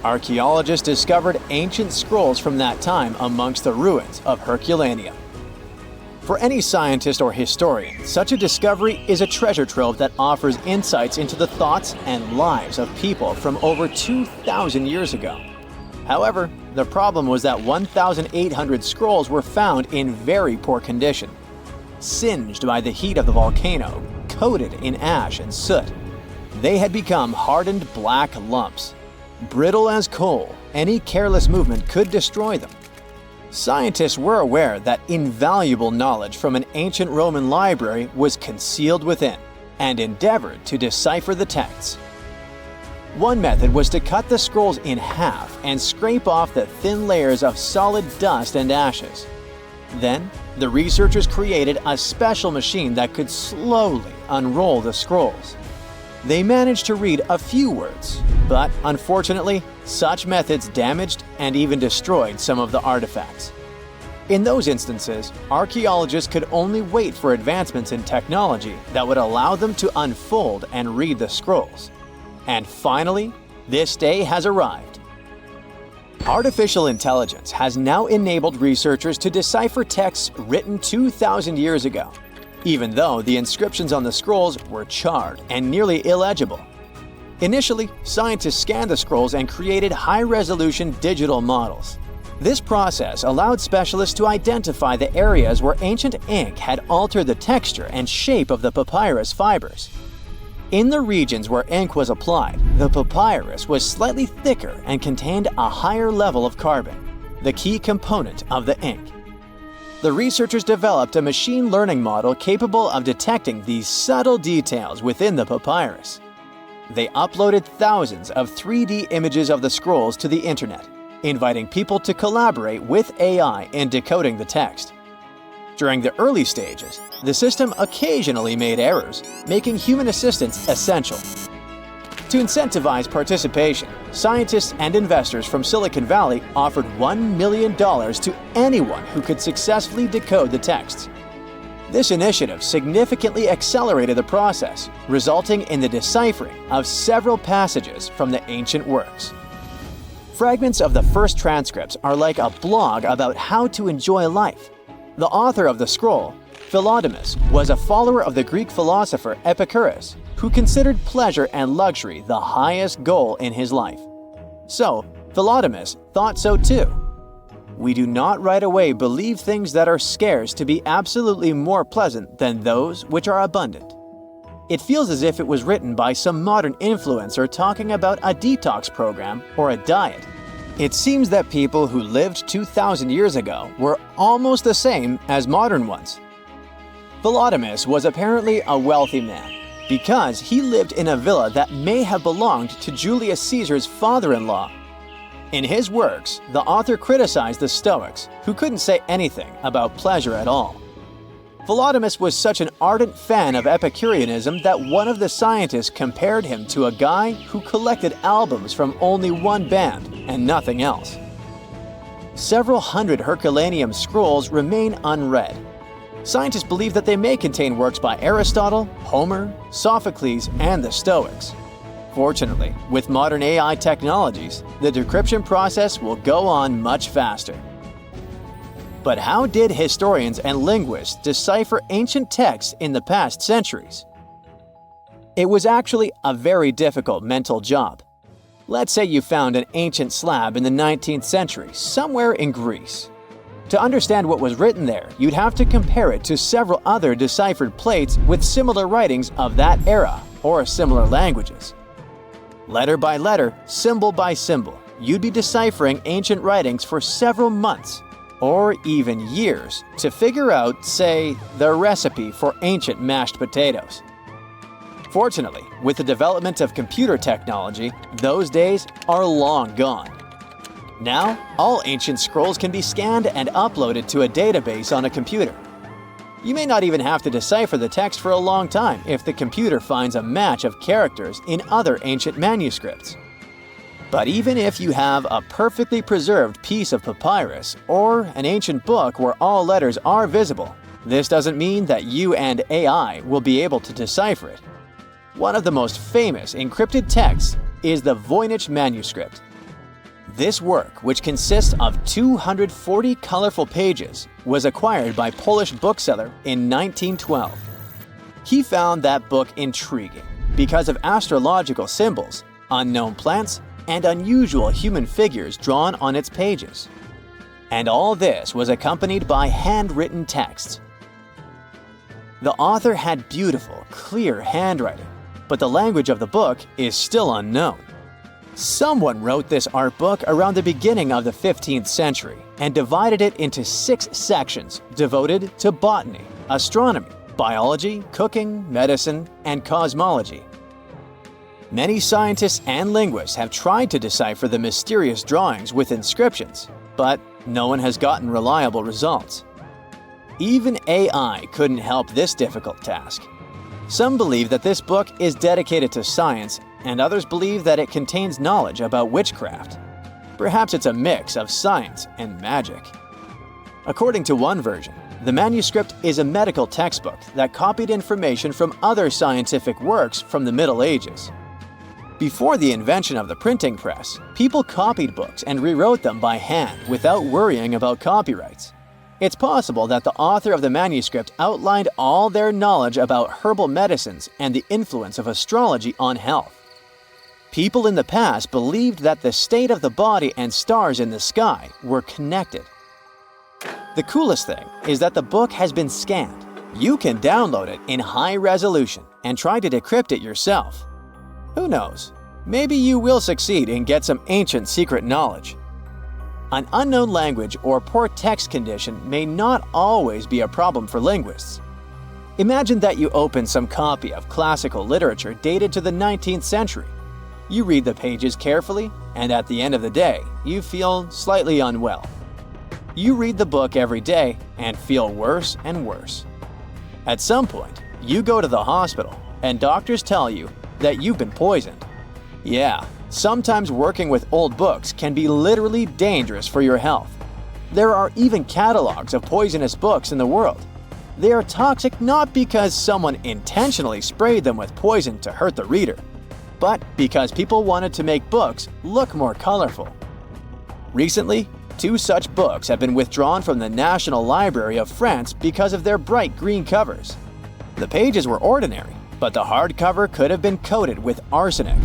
archaeologists discovered ancient scrolls from that time amongst the ruins of Herculaneum. For any scientist or historian, such a discovery is a treasure trove that offers insights into the thoughts and lives of people from over 2,000 years ago. However, the problem was that 1,800 scrolls were found in very poor condition, singed by the heat of the volcano, coated in ash and soot. They had become hardened black lumps. Brittle as coal, any careless movement could destroy them. Scientists were aware that invaluable knowledge from an ancient Roman library was concealed within, and endeavored to decipher the texts. One method was to cut the scrolls in half and scrape off the thin layers of solid dust and ashes. Then, the researchers created a special machine that could slowly unroll the scrolls. They managed to read a few words, but unfortunately, such methods damaged and even destroyed some of the artifacts. In those instances, archaeologists could only wait for advancements in technology that would allow them to unfold and read the scrolls. And finally, this day has arrived. Artificial intelligence has now enabled researchers to decipher texts written 2,000 years ago, even though the inscriptions on the scrolls were charred and nearly illegible. Initially, scientists scanned the scrolls and created high-resolution digital models. This process allowed specialists to identify the areas where ancient ink had altered the texture and shape of the papyrus fibers. In the regions where ink was applied, the papyrus was slightly thicker and contained a higher level of carbon, the key component of the ink. The researchers developed a machine learning model capable of detecting these subtle details within the papyrus. They uploaded thousands of 3D images of the scrolls to the internet, inviting people to collaborate with AI in decoding the text. During the early stages, the system occasionally made errors, making human assistance essential. To incentivize participation, scientists and investors from Silicon Valley offered $1 million to anyone who could successfully decode the texts. This initiative significantly accelerated the process, resulting in the deciphering of several passages from the ancient works. Fragments of the first transcripts are like a blog about how to enjoy life. The author of the scroll, Philodemus, was a follower of the Greek philosopher Epicurus, who considered pleasure and luxury the highest goal in his life. So, Philodemus thought so too. We do not right away believe things that are scarce to be absolutely more pleasant than those which are abundant. It feels as if it was written by some modern influencer talking about a detox program or a diet. It seems that people who lived 2,000 years ago were almost the same as modern ones. Philodemus was apparently a wealthy man, because he lived in a villa that may have belonged to Julius Caesar's father-in-law. In his works, the author criticized the Stoics, who couldn't say anything about pleasure at all. Philodemus was such an ardent fan of Epicureanism that one of the scientists compared him to a guy who collected albums from only one band and nothing else. Several hundred Herculaneum scrolls remain unread. Scientists believe that they may contain works by Aristotle, Homer, Sophocles, and the Stoics. Fortunately, with modern AI technologies, the decryption process will go on much faster. But how did historians and linguists decipher ancient texts in the past centuries? It was actually a very difficult mental job. Let's say you found an ancient slab in the 19th century somewhere in Greece. To understand what was written there, you'd have to compare it to several other deciphered plates with similar writings of that era or similar languages. Letter by letter, symbol by symbol, you'd be deciphering ancient writings for several months or even years to figure out, say, the recipe for ancient mashed potatoes. Fortunately, with the development of computer technology, those days are long gone. Now, all ancient scrolls can be scanned and uploaded to a database on a computer. You may not even have to decipher the text for a long time if the computer finds a match of characters in other ancient manuscripts. But even if you have a perfectly preserved piece of papyrus or an ancient book where all letters are visible, this doesn't mean that you and AI will be able to decipher it. One of the most famous encrypted texts is the Voynich manuscript. This work, which consists of 240 colorful pages, was acquired by Polish bookseller in 1912. He found that book intriguing because of astrological symbols, unknown plants, and unusual human figures drawn on its pages. And all this was accompanied by handwritten texts. The author had beautiful, clear handwriting, but the language of the book is still unknown. Someone wrote this art book around the beginning of the 15th century and divided it into 6 sections devoted to botany, astronomy, biology, cooking, medicine, and cosmology. Many scientists and linguists have tried to decipher the mysterious drawings with inscriptions, but no one has gotten reliable results. Even AI couldn't help this difficult task. Some believe that this book is dedicated to science, and others believe that it contains knowledge about witchcraft. Perhaps it's a mix of science and magic. According to one version, the manuscript is a medical textbook that copied information from other scientific works from the Middle Ages. Before the invention of the printing press, people copied books and rewrote them by hand without worrying about copyrights. It's possible that the author of the manuscript outlined all their knowledge about herbal medicines and the influence of astrology on health. People in the past believed that the state of the body and stars in the sky were connected. The coolest thing is that the book has been scanned. You can download it in high resolution and try to decrypt it yourself. Who knows? Maybe you will succeed and get some ancient secret knowledge. An unknown language or poor text condition may not always be a problem for linguists. Imagine that you open some copy of classical literature dated to the 19th century. You read the pages carefully, and at the end of the day, you feel slightly unwell. You read the book every day and feel worse and worse. At some point, you go to the hospital, and doctors tell you that you've been poisoned. Yeah, sometimes working with old books can be literally dangerous for your health. There are even catalogs of poisonous books in the world. They are toxic not because someone intentionally sprayed them with poison to hurt the reader, but because people wanted to make books look more colorful. Recently, 2 such books have been withdrawn from the National Library of France because of their bright green covers. The pages were ordinary, but the hardcover could have been coated with arsenic.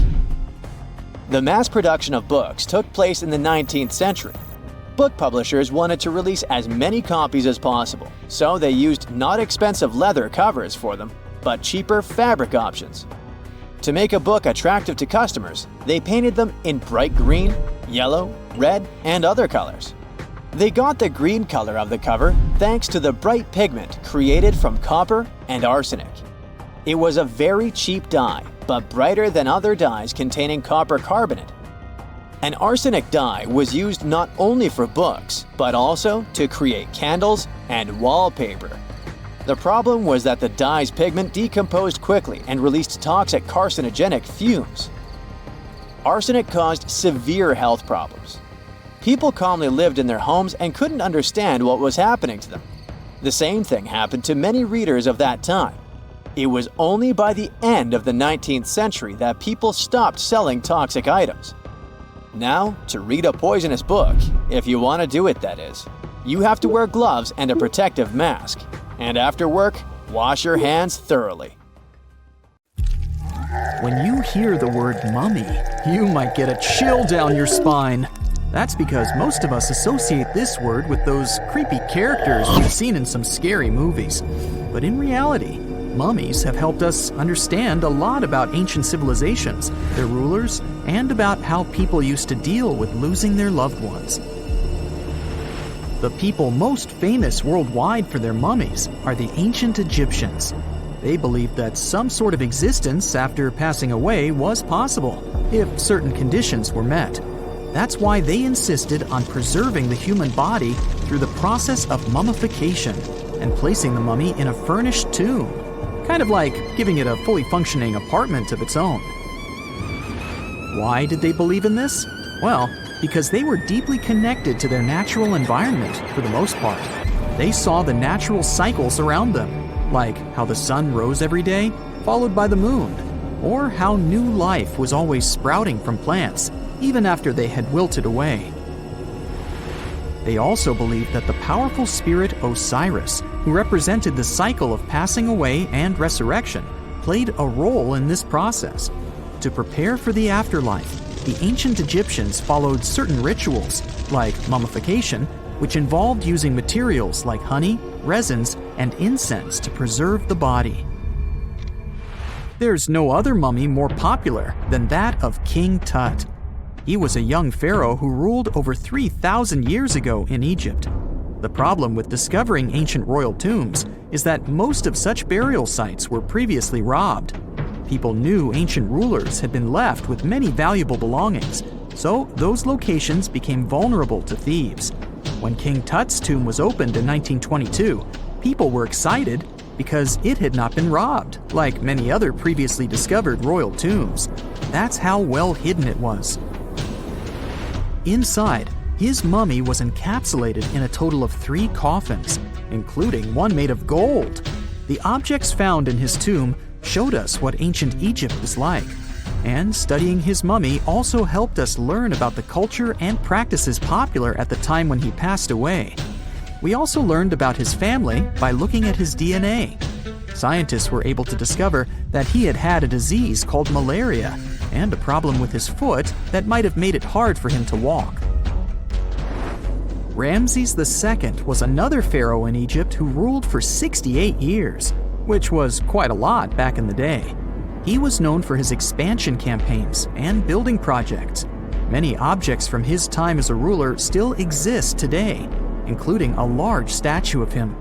The mass production of books took place in the 19th century. Book publishers wanted to release as many copies as possible, so they used not expensive leather covers for them, but cheaper fabric options. To make a book attractive to customers, they painted them in bright green, yellow, red, and other colors. They got the green color of the cover thanks to the bright pigment created from copper and arsenic. It was a very cheap dye, but brighter than other dyes containing copper carbonate. An arsenic dye was used not only for books, but also to create candles and wallpaper. The problem was that the dye's pigment decomposed quickly and released toxic carcinogenic fumes. Arsenic caused severe health problems. People calmly lived in their homes and couldn't understand what was happening to them. The same thing happened to many readers of that time. It was only by the end of the 19th century that people stopped selling toxic items. Now, to read a poisonous book, if you want to do it that is, you have to wear gloves and a protective mask. And after work, wash your hands thoroughly. When you hear the word mummy, you might get a chill down your spine. That's because most of us associate this word with those creepy characters we've seen in some scary movies. But in reality, mummies have helped us understand a lot about ancient civilizations, their rulers, and about how people used to deal with losing their loved ones. The people most famous worldwide for their mummies are the ancient Egyptians. They believed that some sort of existence after passing away was possible, if certain conditions were met. That's why they insisted on preserving the human body through the process of mummification and placing the mummy in a furnished tomb, kind of like giving it a fully functioning apartment of its own. Why did they believe in this? Well, because they were deeply connected to their natural environment for the most part. They saw the natural cycles around them, like how the sun rose every day, followed by the moon, or how new life was always sprouting from plants, even after they had wilted away. They also believed that the powerful spirit Osiris, who represented the cycle of passing away and resurrection, played a role in this process. To prepare for the afterlife, the ancient Egyptians followed certain rituals, like mummification, which involved using materials like honey, resins, and incense to preserve the body. There's no other mummy more popular than that of King Tut. He was a young pharaoh who ruled over 3,000 years ago in Egypt. The problem with discovering ancient royal tombs is that most of such burial sites were previously robbed. People knew ancient rulers had been left with many valuable belongings, so those locations became vulnerable to thieves. When King Tut's tomb was opened in 1922, people were excited because it had not been robbed, like many other previously discovered royal tombs. That's how well hidden it was. Inside, his mummy was encapsulated in a total of 3 coffins, including one made of gold. The objects found in his tomb showed us what ancient Egypt was like, and studying his mummy also helped us learn about the culture and practices popular at the time when he passed away. We also learned about his family by looking at his DNA. Scientists were able to discover that he had had a disease called malaria and a problem with his foot that might have made it hard for him to walk. Ramses II was another pharaoh in Egypt who ruled for 68 years, which was quite a lot back in the day. He was known for his expansion campaigns and building projects. Many objects from his time as a ruler still exist today, including a large statue of him.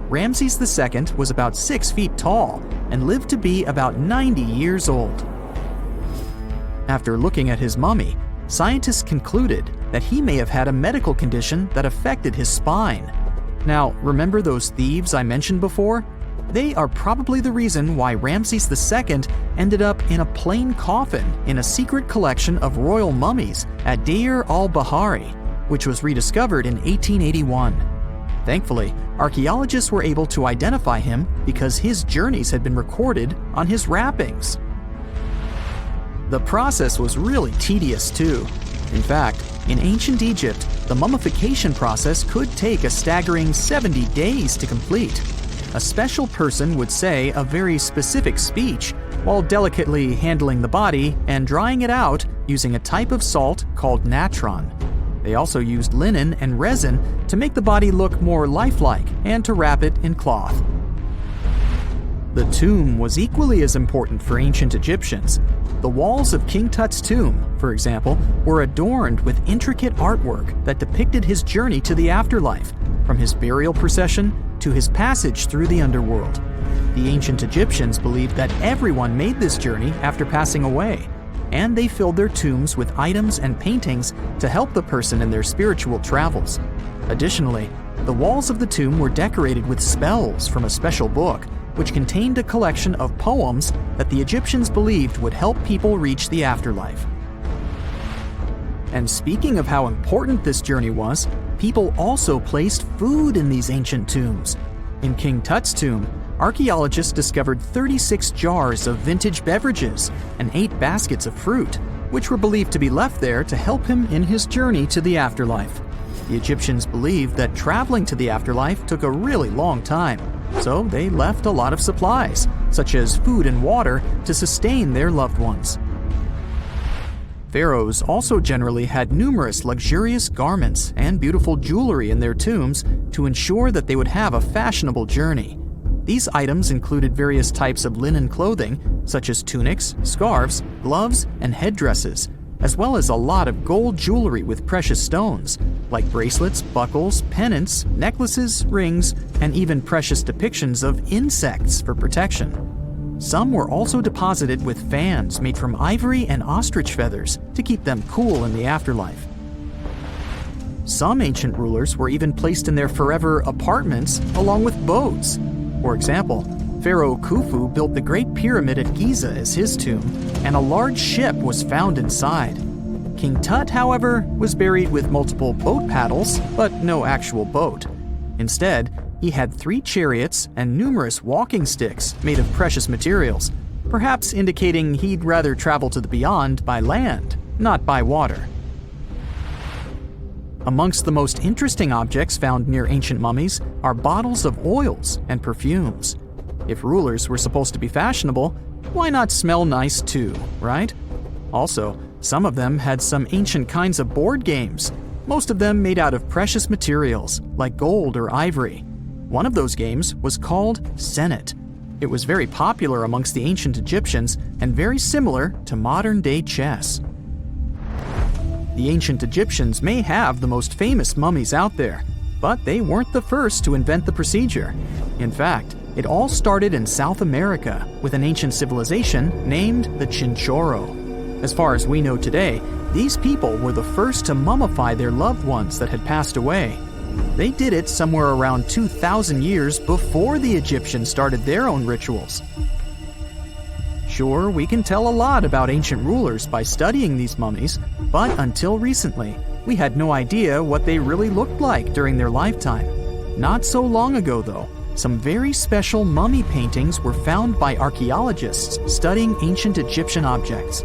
Ramses II was about 6 feet tall and lived to be about 90 years old. After looking at his mummy, scientists concluded that he may have had a medical condition that affected his spine. Now, remember those thieves I mentioned before? They are probably the reason why Ramses II ended up in a plain coffin in a secret collection of royal mummies at Deir al-Bahari, which was rediscovered in 1881. Thankfully, archaeologists were able to identify him because his journeys had been recorded on his wrappings. The process was really tedious too. In fact, in ancient Egypt, the mummification process could take a staggering 70 days to complete. A special person would say a very specific speech while delicately handling the body and drying it out using a type of salt called natron. They also used linen and resin to make the body look more lifelike and to wrap it in cloth. The tomb was equally as important for ancient Egyptians. The walls of King Tut's tomb, for example, were adorned with intricate artwork that depicted his journey to the afterlife, from his burial procession to his passage through the underworld. The ancient Egyptians believed that everyone made this journey after passing away, and they filled their tombs with items and paintings to help the person in their spiritual travels. Additionally, the walls of the tomb were decorated with spells from a special book, which contained a collection of poems that the Egyptians believed would help people reach the afterlife. And speaking of how important this journey was, people also placed food in these ancient tombs. In King Tut's tomb, archaeologists discovered 36 jars of vintage beverages and 8 baskets of fruit, which were believed to be left there to help him in his journey to the afterlife. The Egyptians believed that traveling to the afterlife took a really long time, so they left a lot of supplies, such as food and water, to sustain their loved ones. Pharaohs also generally had numerous luxurious garments and beautiful jewelry in their tombs to ensure that they would have a fashionable journey. These items included various types of linen clothing, such as tunics, scarves, gloves, and headdresses, as well as a lot of gold jewelry with precious stones, like bracelets, buckles, pendants, necklaces, rings, and even precious depictions of insects for protection. Some were also deposited with fans made from ivory and ostrich feathers to keep them cool in the afterlife. Some ancient rulers were even placed in their forever apartments along with boats. For example, Pharaoh Khufu built the Great Pyramid at Giza as his tomb, and a large ship was found inside. King Tut, however, was buried with multiple boat paddles, but no actual boat. Instead, he had 3 chariots and numerous walking sticks made of precious materials, perhaps indicating he'd rather travel to the beyond by land, not by water. Amongst the most interesting objects found near ancient mummies are bottles of oils and perfumes. If rulers were supposed to be fashionable, why not smell nice too, right? Also, some of them had some ancient kinds of board games, most of them made out of precious materials like gold or ivory. One of those games was called Senet. It was very popular amongst the ancient Egyptians and very similar to modern-day chess. The ancient Egyptians may have the most famous mummies out there, but they weren't the first to invent the procedure. In fact, it all started in South America with an ancient civilization named the Chinchorro. As far as we know today, these people were the first to mummify their loved ones that had passed away. They did it somewhere around 2,000 years before the Egyptians started their own rituals. Sure, we can tell a lot about ancient rulers by studying these mummies, but until recently, we had no idea what they really looked like during their lifetime. Not so long ago, though, some very special mummy paintings were found by archaeologists studying ancient Egyptian objects.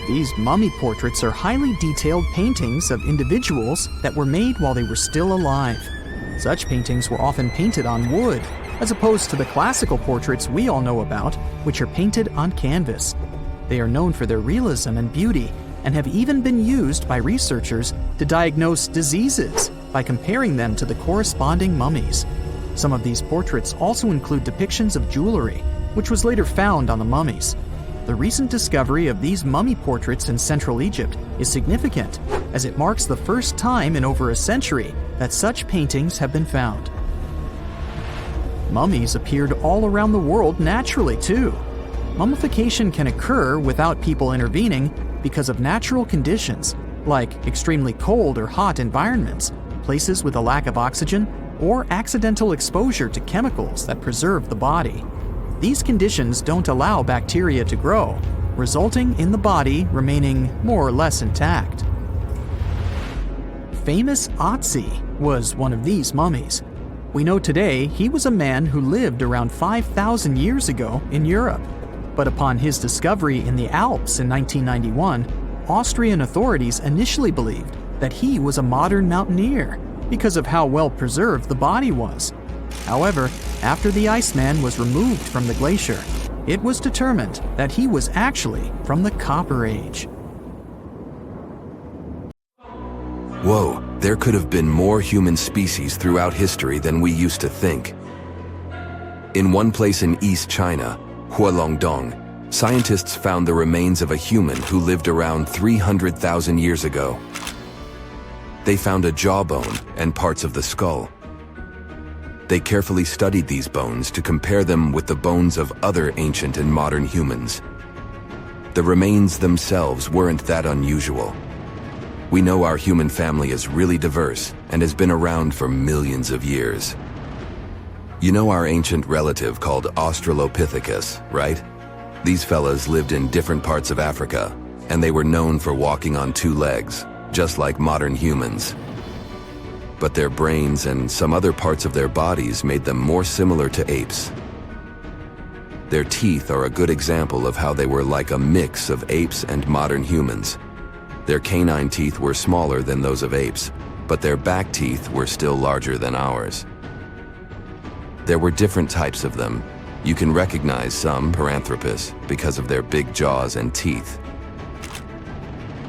These mummy portraits are highly detailed paintings of individuals that were made while they were still alive. Such paintings were often painted on wood, as opposed to the classical portraits we all know about, which are painted on canvas. They are known for their realism and beauty, and have even been used by researchers to diagnose diseases by comparing them to the corresponding mummies. Some of these portraits also include depictions of jewelry, which was later found on the mummies. The recent discovery of these mummy portraits in Central Egypt is significant, as it marks the first time in over a century that such paintings have been found. Mummies appeared all around the world naturally, too. Mummification can occur without people intervening because of natural conditions, like extremely cold or hot environments, places with a lack of oxygen, or accidental exposure to chemicals that preserve the body. These conditions don't allow bacteria to grow, resulting in the body remaining more or less intact. Famous Otzi was one of these mummies. We know today he was a man who lived around 5,000 years ago in Europe. But upon his discovery in the Alps in 1991, Austrian authorities initially believed that he was a modern mountaineer because of how well preserved the body was. However, after the Iceman was removed from the glacier, it was determined that he was actually from the Copper Age. Whoa, there could have been more human species throughout history than we used to think. In one place in East China, Hualongdong, scientists found the remains of a human who lived around 300,000 years ago. They found a jawbone and parts of the skull. They carefully studied these bones to compare them with the bones of other ancient and modern humans. The remains themselves weren't that unusual. We know our human family is really diverse and has been around for millions of years. You know our ancient relative called Australopithecus, right? These fellas lived in different parts of Africa, and they were known for walking on 2 legs, just like modern humans. But their brains and some other parts of their bodies made them more similar to apes. Their teeth are a good example of how they were like a mix of apes and modern humans. Their canine teeth were smaller than those of apes, but their back teeth were still larger than ours. There were different types of them. You can recognize some Paranthropus because of their big jaws and teeth.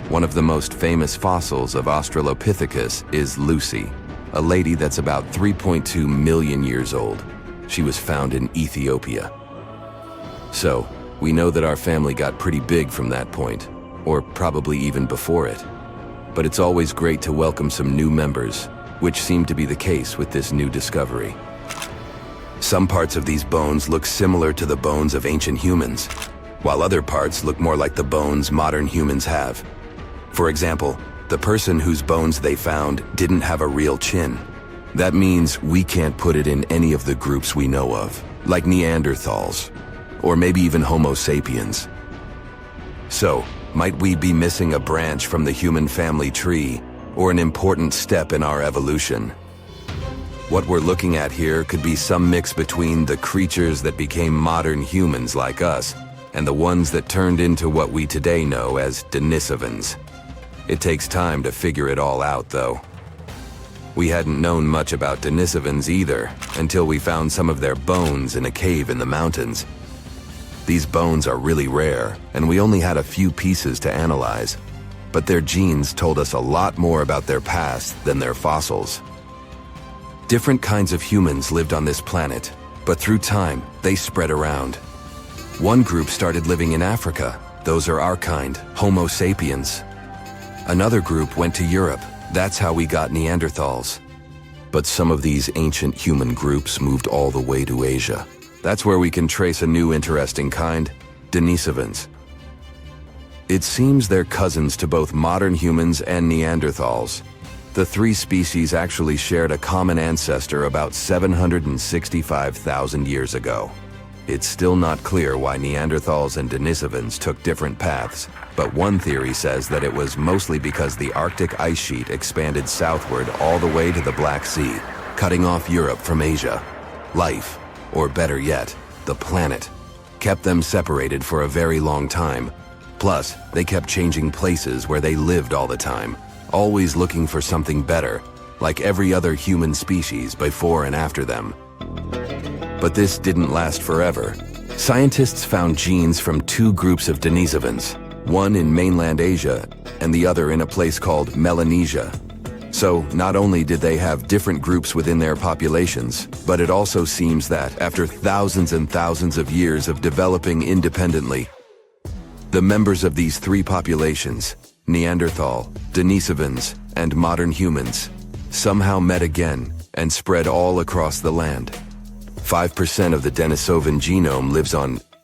One of the most famous fossils of Australopithecus is Lucy, a lady that's about 3.2 million years old. She was found in Ethiopia. So, we know that our family got pretty big from that point. or probably even before it. But it's always great to welcome some new members, which seemed to be the case with this new discovery. Some parts of these bones look similar to the bones of ancient humans, while other parts look more like the bones modern humans have. For example, the person whose bones they found didn't have a real chin. That means we can't put it in any of the groups we know of, like Neanderthals, or maybe even Homo sapiens. So, might we be missing a branch from the human family tree, or an important step in our evolution? What we're looking at here could be some mix between the creatures that became modern humans like us, and the ones that turned into what we today know as Denisovans. It takes time to figure it all out, though. We hadn't known much about Denisovans either, until we found some of their bones in a cave in the mountains. These bones are really rare, and we only had a few pieces to analyze, but their genes told us a lot more about their past than their fossils. Different kinds of humans lived on this planet, but through time, they spread around. One group started living in Africa. Those are our kind, Homo sapiens. Another group went to Europe. That's how we got Neanderthals. But some of these ancient human groups moved all the way to Asia. That's where we can trace a new interesting kind, Denisovans. It seems they're cousins to both modern humans and Neanderthals. The three species actually shared a common ancestor about 765,000 years ago. It's still not clear why Neanderthals and Denisovans took different paths, but one theory says that it was mostly because the Arctic ice sheet expanded southward all the way to the Black Sea, cutting off Europe from Asia. Life, or better yet, the planet, kept them separated for a very long time. Plus, they kept changing places where they lived all the time, always looking for something better, like every other human species before and after them. But this didn't last forever. Scientists found genes from two groups of Denisovans, one in mainland Asia and the other in a place called Melanesia. So not only did they have different groups within their populations, but it also seems that after thousands and thousands of years of developing independently, the members of these three populations, Neanderthal, Denisovans, and modern humans, somehow met again and spread all across the land. 5% of the Denisovan genome lives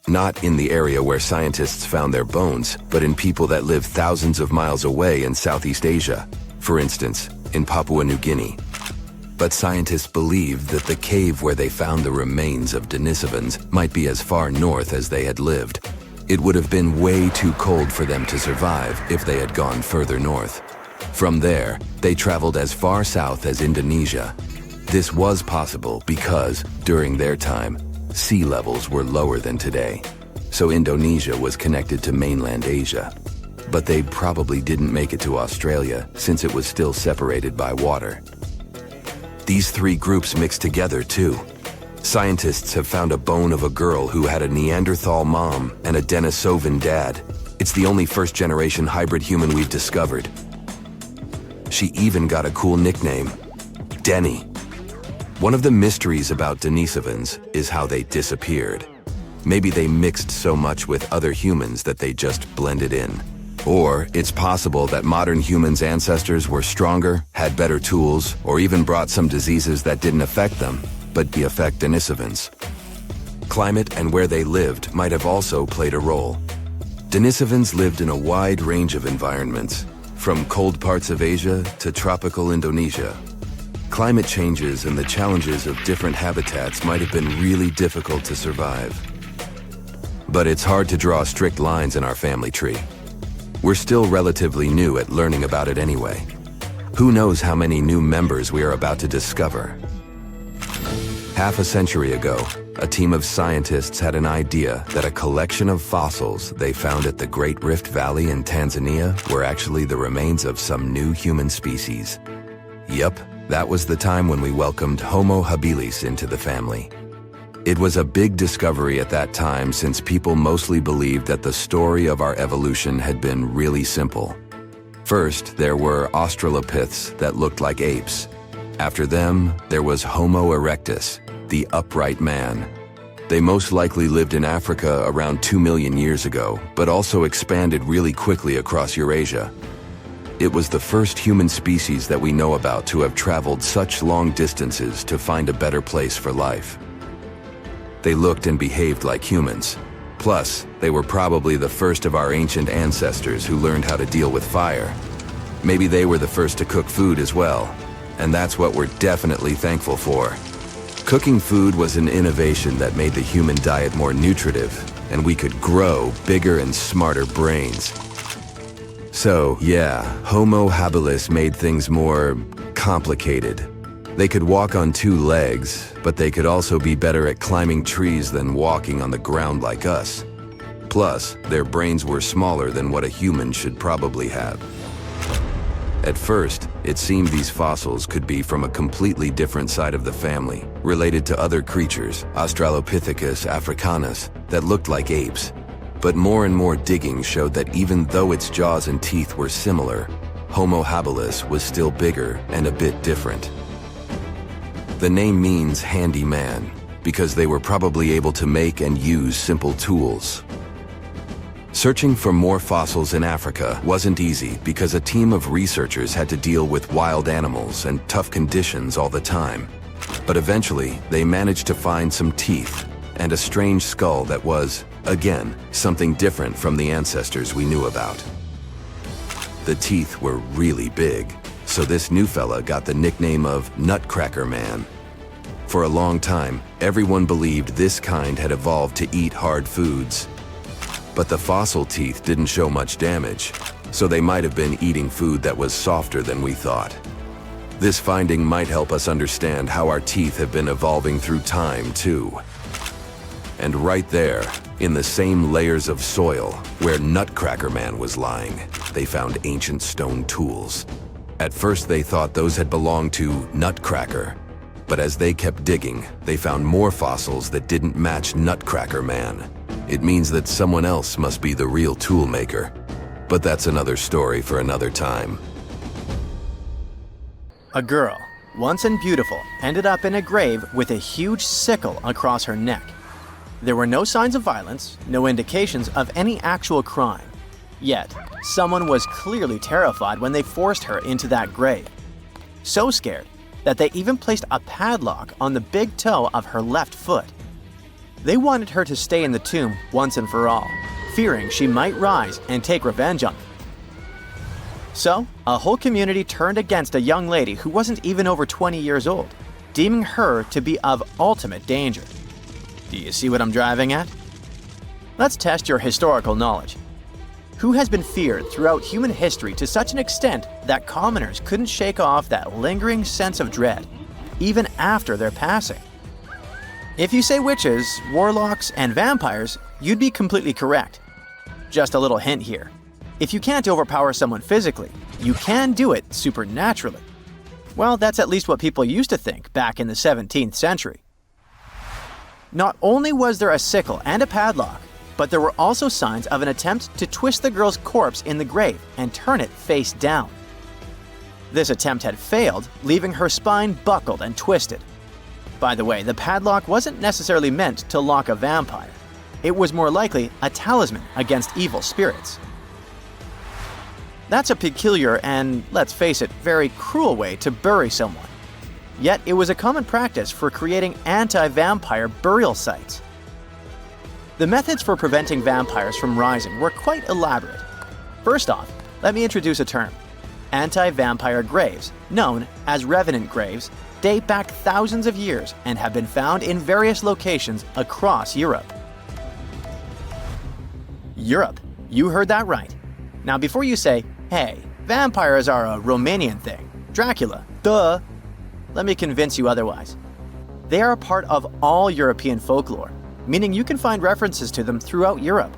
not in the area where scientists found their bones, but in people that live thousands of miles away in Southeast Asia, for instance, in Papua New Guinea. But scientists believe that the cave where they found the remains of Denisovans might be as far north as they had lived. It would have been way too cold for them to survive if they had gone further north. From there, they traveled as far south as Indonesia. This was possible because, during their time, sea levels were lower than today. So Indonesia was connected to mainland Asia. But they probably didn't make it to Australia since it was still separated by water. These three groups mixed together too. Scientists have found a bone of a girl who had a Neanderthal mom and a Denisovan dad. It's the only first-generation hybrid human we've discovered. She even got a cool nickname, Denny. One of the mysteries about Denisovans is how they disappeared. Maybe they mixed so much with other humans that they just blended in. Or it's possible that modern humans' ancestors were stronger, had better tools, or even brought some diseases that didn't affect them, but affect Denisovans. Climate and where they lived might have also played a role. Denisovans lived in a wide range of environments, from cold parts of Asia to tropical Indonesia. Climate changes and the challenges of different habitats might have been really difficult to survive. But it's hard to draw strict lines in our family tree. We're still relatively new at learning about it anyway. Who knows how many new members we are about to discover? Half a century ago, a team of scientists had an idea that a collection of fossils they found at the Great Rift Valley in Tanzania were actually the remains of some new human species. Yup, that was the time when we welcomed Homo habilis into the family. It was a big discovery at that time since people mostly believed that the story of our evolution had been really simple. First, there were Australopiths that looked like apes. After them, there was Homo erectus, the upright man. They most likely lived in Africa around 2 million years ago, but also expanded really quickly across Eurasia. It was the first human species that we know about to have traveled such long distances to find a better place for life. They looked and behaved like humans. Plus, they were probably the first of our ancient ancestors who learned how to deal with fire. Maybe they were the first to cook food as well, and that's what we're definitely thankful for. Cooking food was an innovation that made the human diet more nutritive, and we could grow bigger and smarter brains. So, yeah, Homo habilis made things more complicated. They could walk on 2 legs, but they could also be better at climbing trees than walking on the ground like us. Plus, their brains were smaller than what a human should probably have. At first, it seemed these fossils could be from a completely different side of the family, related to other creatures, Australopithecus africanus, that looked like apes. But more and more digging showed that even though its jaws and teeth were similar, Homo habilis was still bigger and a bit different. The name means handy man, because they were probably able to make and use simple tools. Searching for more fossils in Africa wasn't easy because a team of researchers had to deal with wild animals and tough conditions all the time. But eventually, they managed to find some teeth and a strange skull that was, again, something different from the ancestors we knew about. The teeth were really big, so this new fella got the nickname of Nutcracker Man. For a long time, everyone believed this kind had evolved to eat hard foods. But the fossil teeth didn't show much damage, so they might have been eating food that was softer than we thought. This finding might help us understand how our teeth have been evolving through time, too. And right there, in the same layers of soil where Nutcracker Man was lying, they found ancient stone tools. At first they thought those had belonged to Nutcracker, but as they kept digging, they found more fossils that didn't match Nutcracker Man. It means that someone else must be the real tool maker. But that's another story for another time. A girl, once and beautiful, ended up in a grave with a huge sickle across her neck. There were no signs of violence, no indications of any actual crime. Yet, someone was clearly terrified when they forced her into that grave. So scared that they even placed a padlock on the big toe of her left foot. They wanted her to stay in the tomb once and for all, fearing she might rise and take revenge on them. So, a whole community turned against a young lady who wasn't even over 20 years old, deeming her to be of ultimate danger. Do you see what I'm driving at? Let's test your historical knowledge. Who has been feared throughout human history to such an extent that commoners couldn't shake off that lingering sense of dread, even after their passing? If you say witches, warlocks, and vampires, you'd be completely correct. Just a little hint here. If you can't overpower someone physically, you can do it supernaturally. Well, that's at least what people used to think back in the 17th century. Not only was there a sickle and a padlock, but there were also signs of an attempt to twist the girl's corpse in the grave and turn it face down. This attempt had failed, leaving her spine buckled and twisted. By the way, the padlock wasn't necessarily meant to lock a vampire. It was more likely a talisman against evil spirits. That's a peculiar and, let's face it, very cruel way to bury someone. Yet it was a common practice for creating anti-vampire burial sites. The methods for preventing vampires from rising were quite elaborate. First off, let me introduce a term. Anti-vampire graves, known as revenant graves, date back thousands of years and have been found in various locations across Europe. Europe, you heard that right. Now before you say, hey, vampires are a Romanian thing, Dracula, duh, let me convince you otherwise. They are a part of all European folklore, meaning you can find references to them throughout Europe.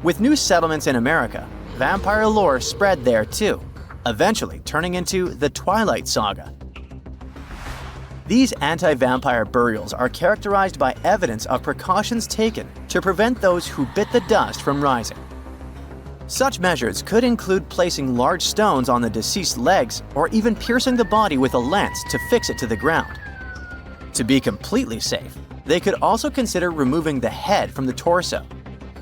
With new settlements in America, vampire lore spread there too, eventually turning into the Twilight Saga. These anti-vampire burials are characterized by evidence of precautions taken to prevent those who bit the dust from rising. Such measures could include placing large stones on the deceased's legs or even piercing the body with a lance to fix it to the ground. To be completely safe, they could also consider removing the head from the torso.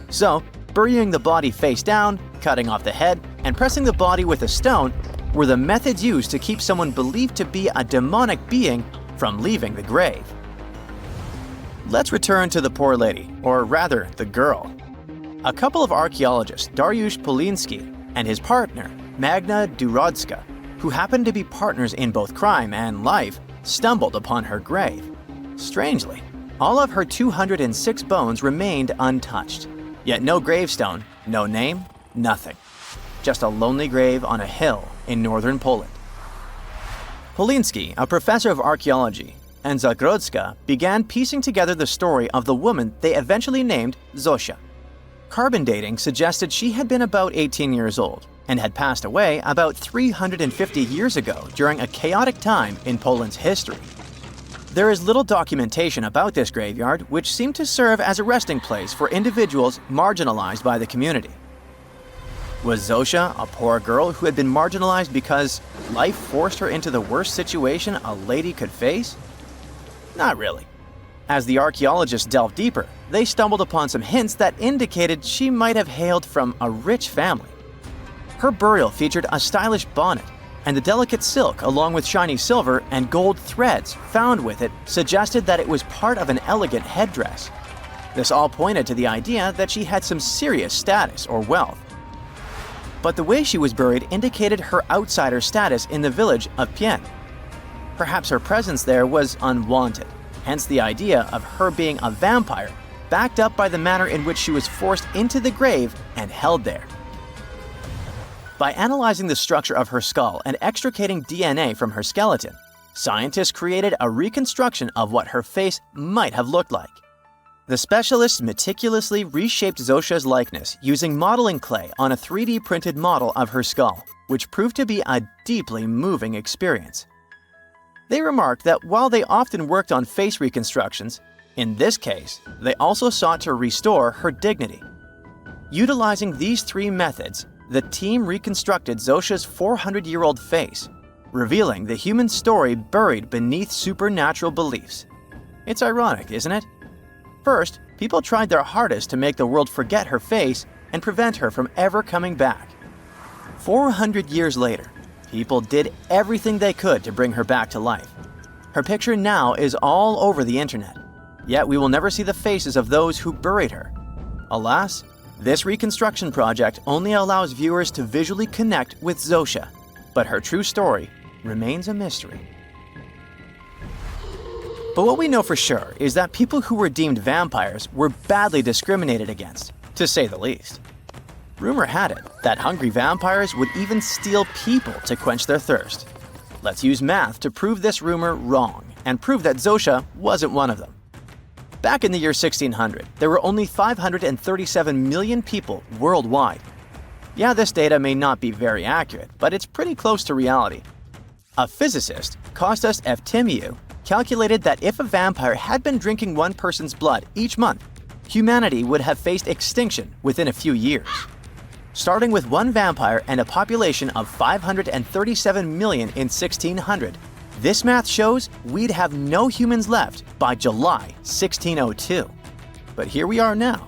So, burying the body face down, cutting off the head, and pressing the body with a stone were the methods used to keep someone believed to be a demonic being from leaving the grave. Let's return to the poor lady, or rather, the girl. A couple of archaeologists, Dariusz Poliński and his partner, Magna Durodzka, who happened to be partners in both crime and life, stumbled upon her grave. Strangely, all of her 206 bones remained untouched. Yet no gravestone, no name, nothing. Just a lonely grave on a hill in northern Poland. Poliński, a professor of archaeology, and Zagrodzka began piecing together the story of the woman they eventually named Zosia. Carbon dating suggested she had been about 18 years old and had passed away about 350 years ago during a chaotic time in Poland's history. There is little documentation about this graveyard, which seemed to serve as a resting place for individuals marginalized by the community. Was Zosia a poor girl who had been marginalized because life forced her into the worst situation a lady could face? Not really. As the archaeologists delved deeper, they stumbled upon some hints that indicated she might have hailed from a rich family. Her burial featured a stylish bonnet, and the delicate silk along with shiny silver and gold threads found with it suggested that it was part of an elegant headdress. This all pointed to the idea that she had some serious status or wealth. But the way she was buried indicated her outsider status in the village of Pien. Perhaps her presence there was unwanted, hence the idea of her being a vampire, backed up by the manner in which she was forced into the grave and held there. By analyzing the structure of her skull and extricating DNA from her skeleton, scientists created a reconstruction of what her face might have looked like. The specialists meticulously reshaped Zosia's likeness using modeling clay on a 3D printed model of her skull, which proved to be a deeply moving experience. They remarked that while they often worked on face reconstructions, in this case, they also sought to restore her dignity. Utilizing these three methods, the team reconstructed Zosia's 400-year-old face, revealing the human story buried beneath supernatural beliefs. It's ironic, isn't it? First, people tried their hardest to make the world forget her face and prevent her from ever coming back. 400 years later, people did everything they could to bring her back to life. Her picture now is all over the internet, yet we will never see the faces of those who buried her. Alas, this reconstruction project only allows viewers to visually connect with Zosia, but her true story remains a mystery. But what we know for sure is that people who were deemed vampires were badly discriminated against, to say the least. Rumor had it that hungry vampires would even steal people to quench their thirst. Let's use math to prove this rumor wrong and prove that Zosia wasn't one of them. Back in the year 1600, there were only 537 million people worldwide. Yeah, this data may not be very accurate, but it's pretty close to reality. A physicist, Kostas Eftimiou, calculated that if a vampire had been drinking one person's blood each month, humanity would have faced extinction within a few years. Starting with one vampire and a population of 537 million in 1600, this math shows we'd have no humans left by July 1602. But here we are now.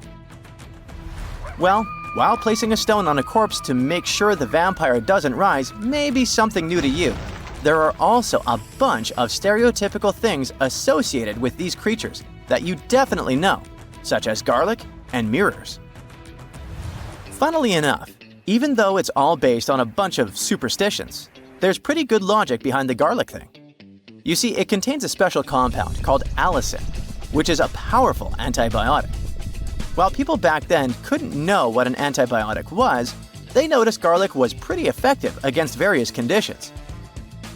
Well, while placing a stone on a corpse to make sure the vampire doesn't rise may be something new to you, there are also a bunch of stereotypical things associated with these creatures that you definitely know, such as garlic and mirrors. Funnily enough, even though it's all based on a bunch of superstitions, there's pretty good logic behind the garlic thing. You see, it contains a special compound called allicin, which is a powerful antibiotic. While people back then couldn't know what an antibiotic was, they noticed garlic was pretty effective against various conditions.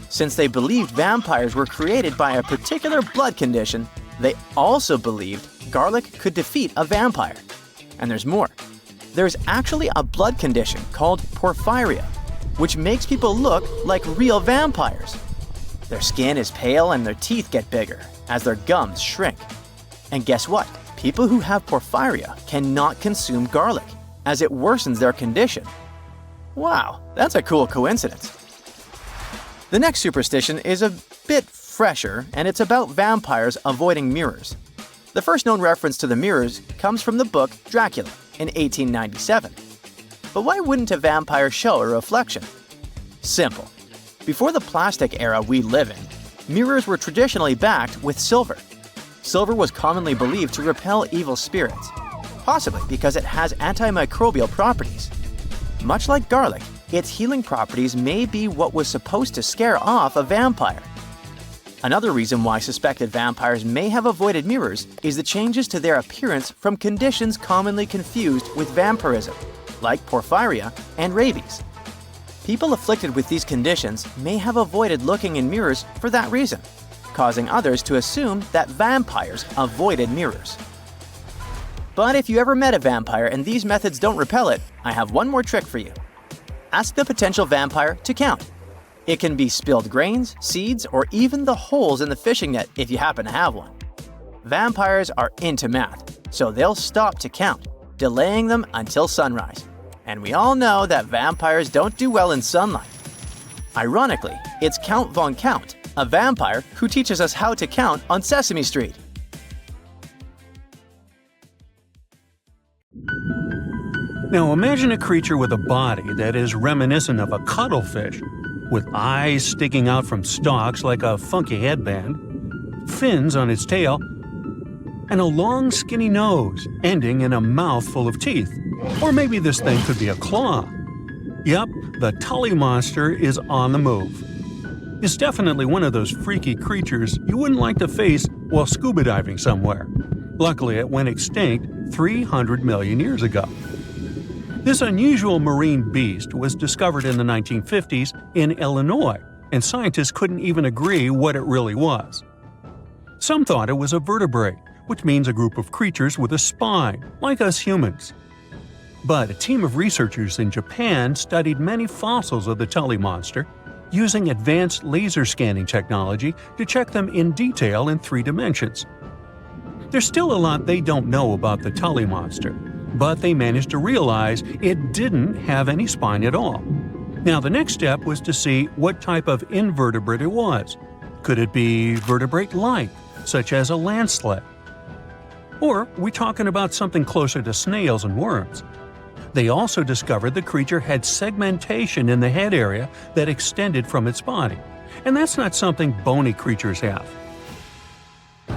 Since they believed vampires were created by a particular blood condition, they also believed garlic could defeat a vampire. And there's more. There's actually a blood condition called porphyria, which makes people look like real vampires. Their skin is pale and their teeth get bigger as their gums shrink. And guess what? People who have porphyria cannot consume garlic, as it worsens their condition. Wow, that's a cool coincidence. The next superstition is a bit fresher, and it's about vampires avoiding mirrors. The first known reference to the mirrors comes from the book Dracula in 1897. But why wouldn't a vampire show a reflection? Simple. Before the plastic era we live in, mirrors were traditionally backed with silver. Silver was commonly believed to repel evil spirits, possibly because it has antimicrobial properties. Much like garlic, its healing properties may be what was supposed to scare off a vampire. Another reason why suspected vampires may have avoided mirrors is the changes to their appearance from conditions commonly confused with vampirism, like porphyria and rabies. People afflicted with these conditions may have avoided looking in mirrors for that reason, causing others to assume that vampires avoided mirrors. But if you ever met a vampire and these methods don't repel it, I have one more trick for you. Ask the potential vampire to count. It can be spilled grains, seeds, or even the holes in the fishing net if you happen to have one. Vampires are into math, so they'll stop to count, delaying them until sunrise. And we all know that vampires don't do well in sunlight. Ironically, it's Count Von Count, a vampire who teaches us how to count on Sesame Street. Now imagine a creature with a body that is reminiscent of a cuttlefish, with eyes sticking out from stalks like a funky headband, fins on its tail, and a long skinny nose ending in a mouth full of teeth. Or maybe this thing could be a claw. Yep, the Tully monster is on the move. It's definitely one of those freaky creatures you wouldn't like to face while scuba diving somewhere. Luckily, it went extinct 300 million years ago. This unusual marine beast was discovered in the 1950s in Illinois, and scientists couldn't even agree what it really was. Some thought it was a vertebrate, which means a group of creatures with a spine, like us humans. But a team of researchers in Japan studied many fossils of the Tully monster, using advanced laser scanning technology to check them in detail in 3 dimensions. There's still a lot they don't know about the Tully monster, but they managed to realize it didn't have any spine at all. Now the next step was to see what type of invertebrate it was. Could it be vertebrate-like, such as a land sled? Or are we talking about something closer to snails and worms? They also discovered the creature had segmentation in the head area that extended from its body, and that's not something bony creatures have.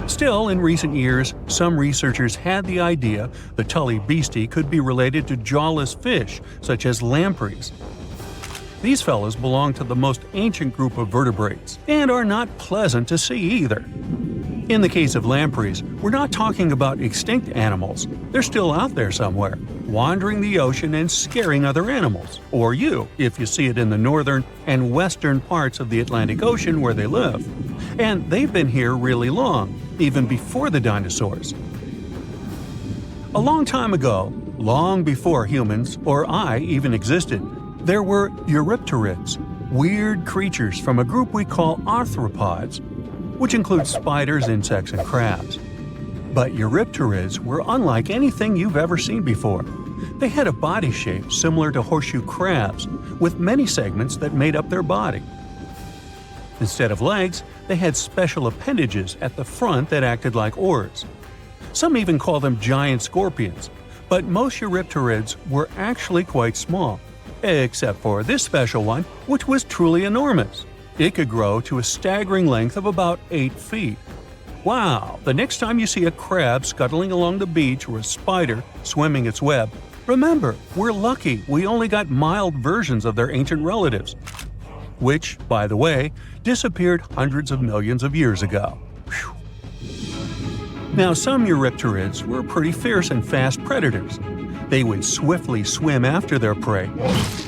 Still, in recent years, some researchers had the idea the Tully beastie could be related to jawless fish, such as lampreys. These fellows belong to the most ancient group of vertebrates, and are not pleasant to see either. In the case of lampreys, we're not talking about extinct animals. They're still out there somewhere, wandering the ocean and scaring other animals, or you, if you see it in the northern and western parts of the Atlantic Ocean where they live. And they've been here really long, even before the dinosaurs. A long time ago, long before humans or I even existed, there were eurypterids, weird creatures from a group we call arthropods, which includes spiders, insects, and crabs. But eurypterids were unlike anything you've ever seen before. They had a body shape similar to horseshoe crabs, with many segments that made up their body. Instead of legs, they had special appendages at the front that acted like oars. Some even call them giant scorpions, but most eurypterids were actually quite small, except for this special one, which was truly enormous. It could grow to a staggering length of about 8 feet. Wow! The next time you see a crab scuttling along the beach or a spider swimming its web, remember, we're lucky we only got mild versions of their ancient relatives, which, by the way, disappeared hundreds of millions of years ago. Whew. Now, some eurypterids were pretty fierce and fast predators. They would swiftly swim after their prey,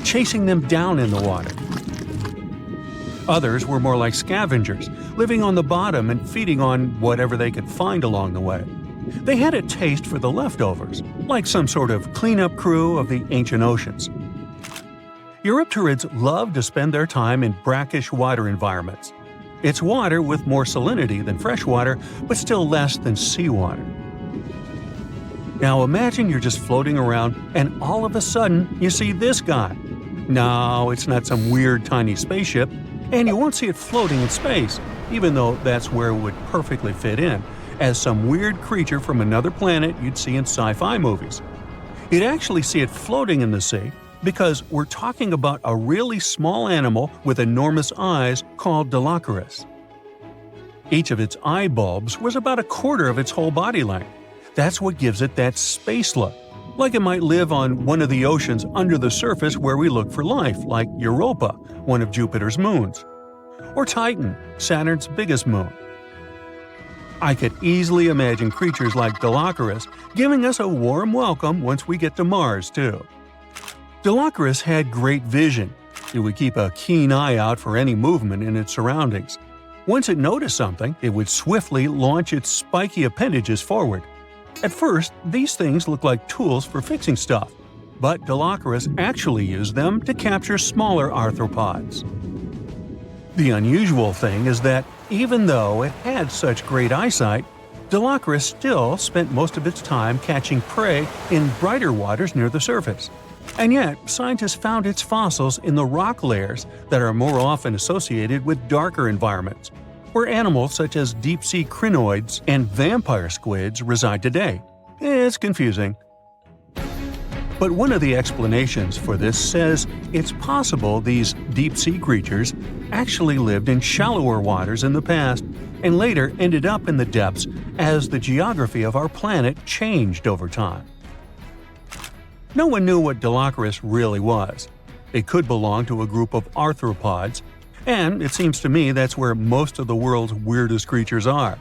chasing them down in the water. Others were more like scavengers, living on the bottom and feeding on whatever they could find along the way. They had a taste for the leftovers, like some sort of cleanup crew of the ancient oceans. Eurypterids love to spend their time in brackish water environments. It's water with more salinity than fresh water, but still less than seawater. Now imagine you're just floating around and all of a sudden you see this guy. No, it's not some weird tiny spaceship, and you won't see it floating in space, even though that's where it would perfectly fit in. as some weird creature from another planet you'd see in sci-fi movies. You'd actually see it floating in the sea because we're talking about a really small animal with enormous eyes called Dilophosaurus. Each of its eye bulbs was about a quarter of its whole body length. That's what gives it that space look, like it might live on one of the oceans under the surface where we look for life, like Europa, one of Jupiter's moons, or Titan, Saturn's biggest moon. I could easily imagine creatures like Dilophosaurus giving us a warm welcome once we get to Mars, too. Dilophosaurus had great vision. It would keep a keen eye out for any movement in its surroundings. Once it noticed something, it would swiftly launch its spiky appendages forward. At first, these things looked like tools for fixing stuff, but Dilophosaurus actually used them to capture smaller arthropods. The unusual thing is that even though it had such great eyesight, Dilophosaurus still spent most of its time catching prey in brighter waters near the surface. And yet, scientists found its fossils in the rock layers that are more often associated with darker environments, where animals such as deep-sea crinoids and vampire squids reside today. It's confusing. But one of the explanations for this says it's possible these deep-sea creatures actually lived in shallower waters in the past and later ended up in the depths as the geography of our planet changed over time. No one knew what Dilophosaurus really was. It could belong to a group of arthropods, and it seems to me that's where most of the world's weirdest creatures are.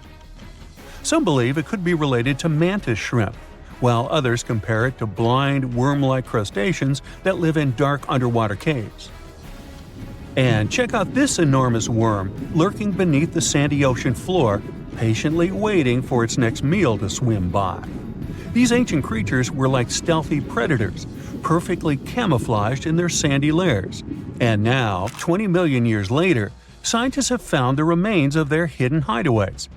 Some believe it could be related to mantis shrimp, while others compare it to blind, worm-like crustaceans that live in dark underwater caves. And check out this enormous worm lurking beneath the sandy ocean floor, patiently waiting for its next meal to swim by. These ancient creatures were like stealthy predators, perfectly camouflaged in their sandy lairs. And now, 20 million years later, scientists have found the remains of their hidden hideaways.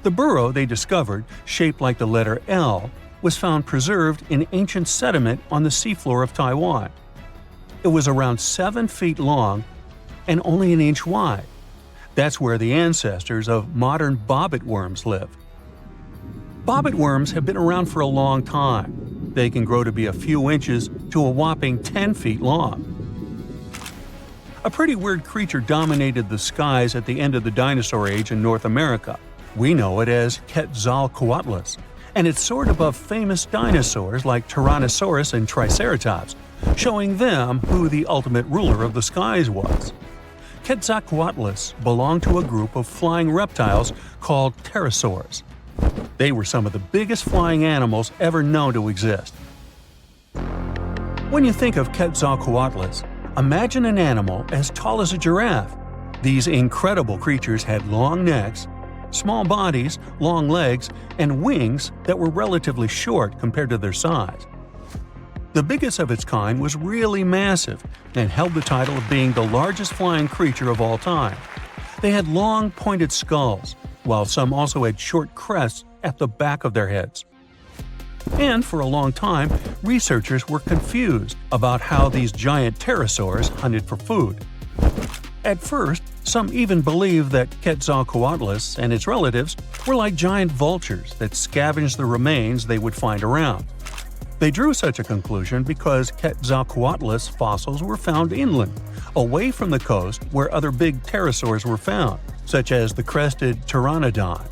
The burrow they discovered, shaped like the letter L, was found preserved in ancient sediment on the seafloor of Taiwan. It was around 7 feet long and only an inch wide. That's where the ancestors of modern bobbit worms live. Bobbit worms have been around for a long time. They can grow to be a few inches to a whopping 10 feet long. A pretty weird creature dominated the skies at the end of the dinosaur age in North America. We know it as Quetzalcoatlus, and it soared above famous dinosaurs like Tyrannosaurus and Triceratops, showing them who the ultimate ruler of the skies was. Quetzalcoatlus belonged to a group of flying reptiles called pterosaurs. They were some of the biggest flying animals ever known to exist. When you think of Quetzalcoatlus, imagine an animal as tall as a giraffe. These incredible creatures had long necks, small bodies, long legs, and wings that were relatively short compared to their size. The biggest of its kind was really massive and held the title of being the largest flying creature of all time. They had long, pointed skulls, while some also had short crests at the back of their heads. And for a long time, researchers were confused about how these giant pterosaurs hunted for food. At first, some even believed that Quetzalcoatlus and its relatives were like giant vultures that scavenged the remains they would find around. They drew such a conclusion because Quetzalcoatlus fossils were found inland, away from the coast where other big pterosaurs were found, such as the crested pteranodon.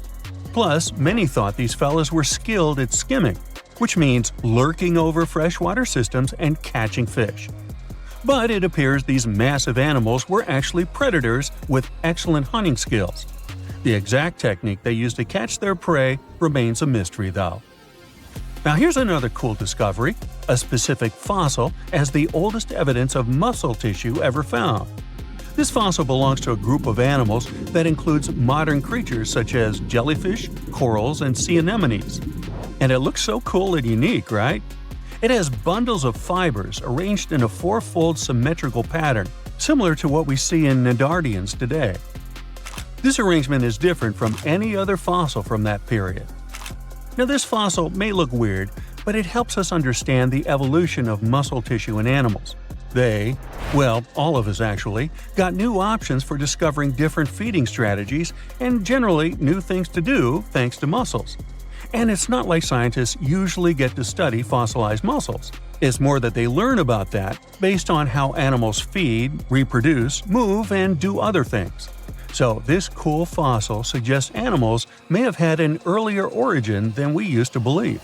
Plus, many thought these fellas were skilled at skimming, which means lurking over freshwater systems and catching fish. But it appears these massive animals were actually predators with excellent hunting skills. The exact technique they used to catch their prey remains a mystery, though. Now here's another cool discovery, a specific fossil as the oldest evidence of muscle tissue ever found. This fossil belongs to a group of animals that includes modern creatures such as jellyfish, corals, and sea anemones. And it looks so cool and unique, right? It has bundles of fibers arranged in a four-fold symmetrical pattern, similar to what we see in Nedardians today. This arrangement is different from any other fossil from that period. Now, this fossil may look weird, but it helps us understand the evolution of muscle tissue in animals. Well, all of us actually, got new options for discovering different feeding strategies and generally new things to do thanks to mussels. And it's not like scientists usually get to study fossilized mussels. It's more that they learn about that based on how animals feed, reproduce, move, and do other things. So this cool fossil suggests animals may have had an earlier origin than we used to believe.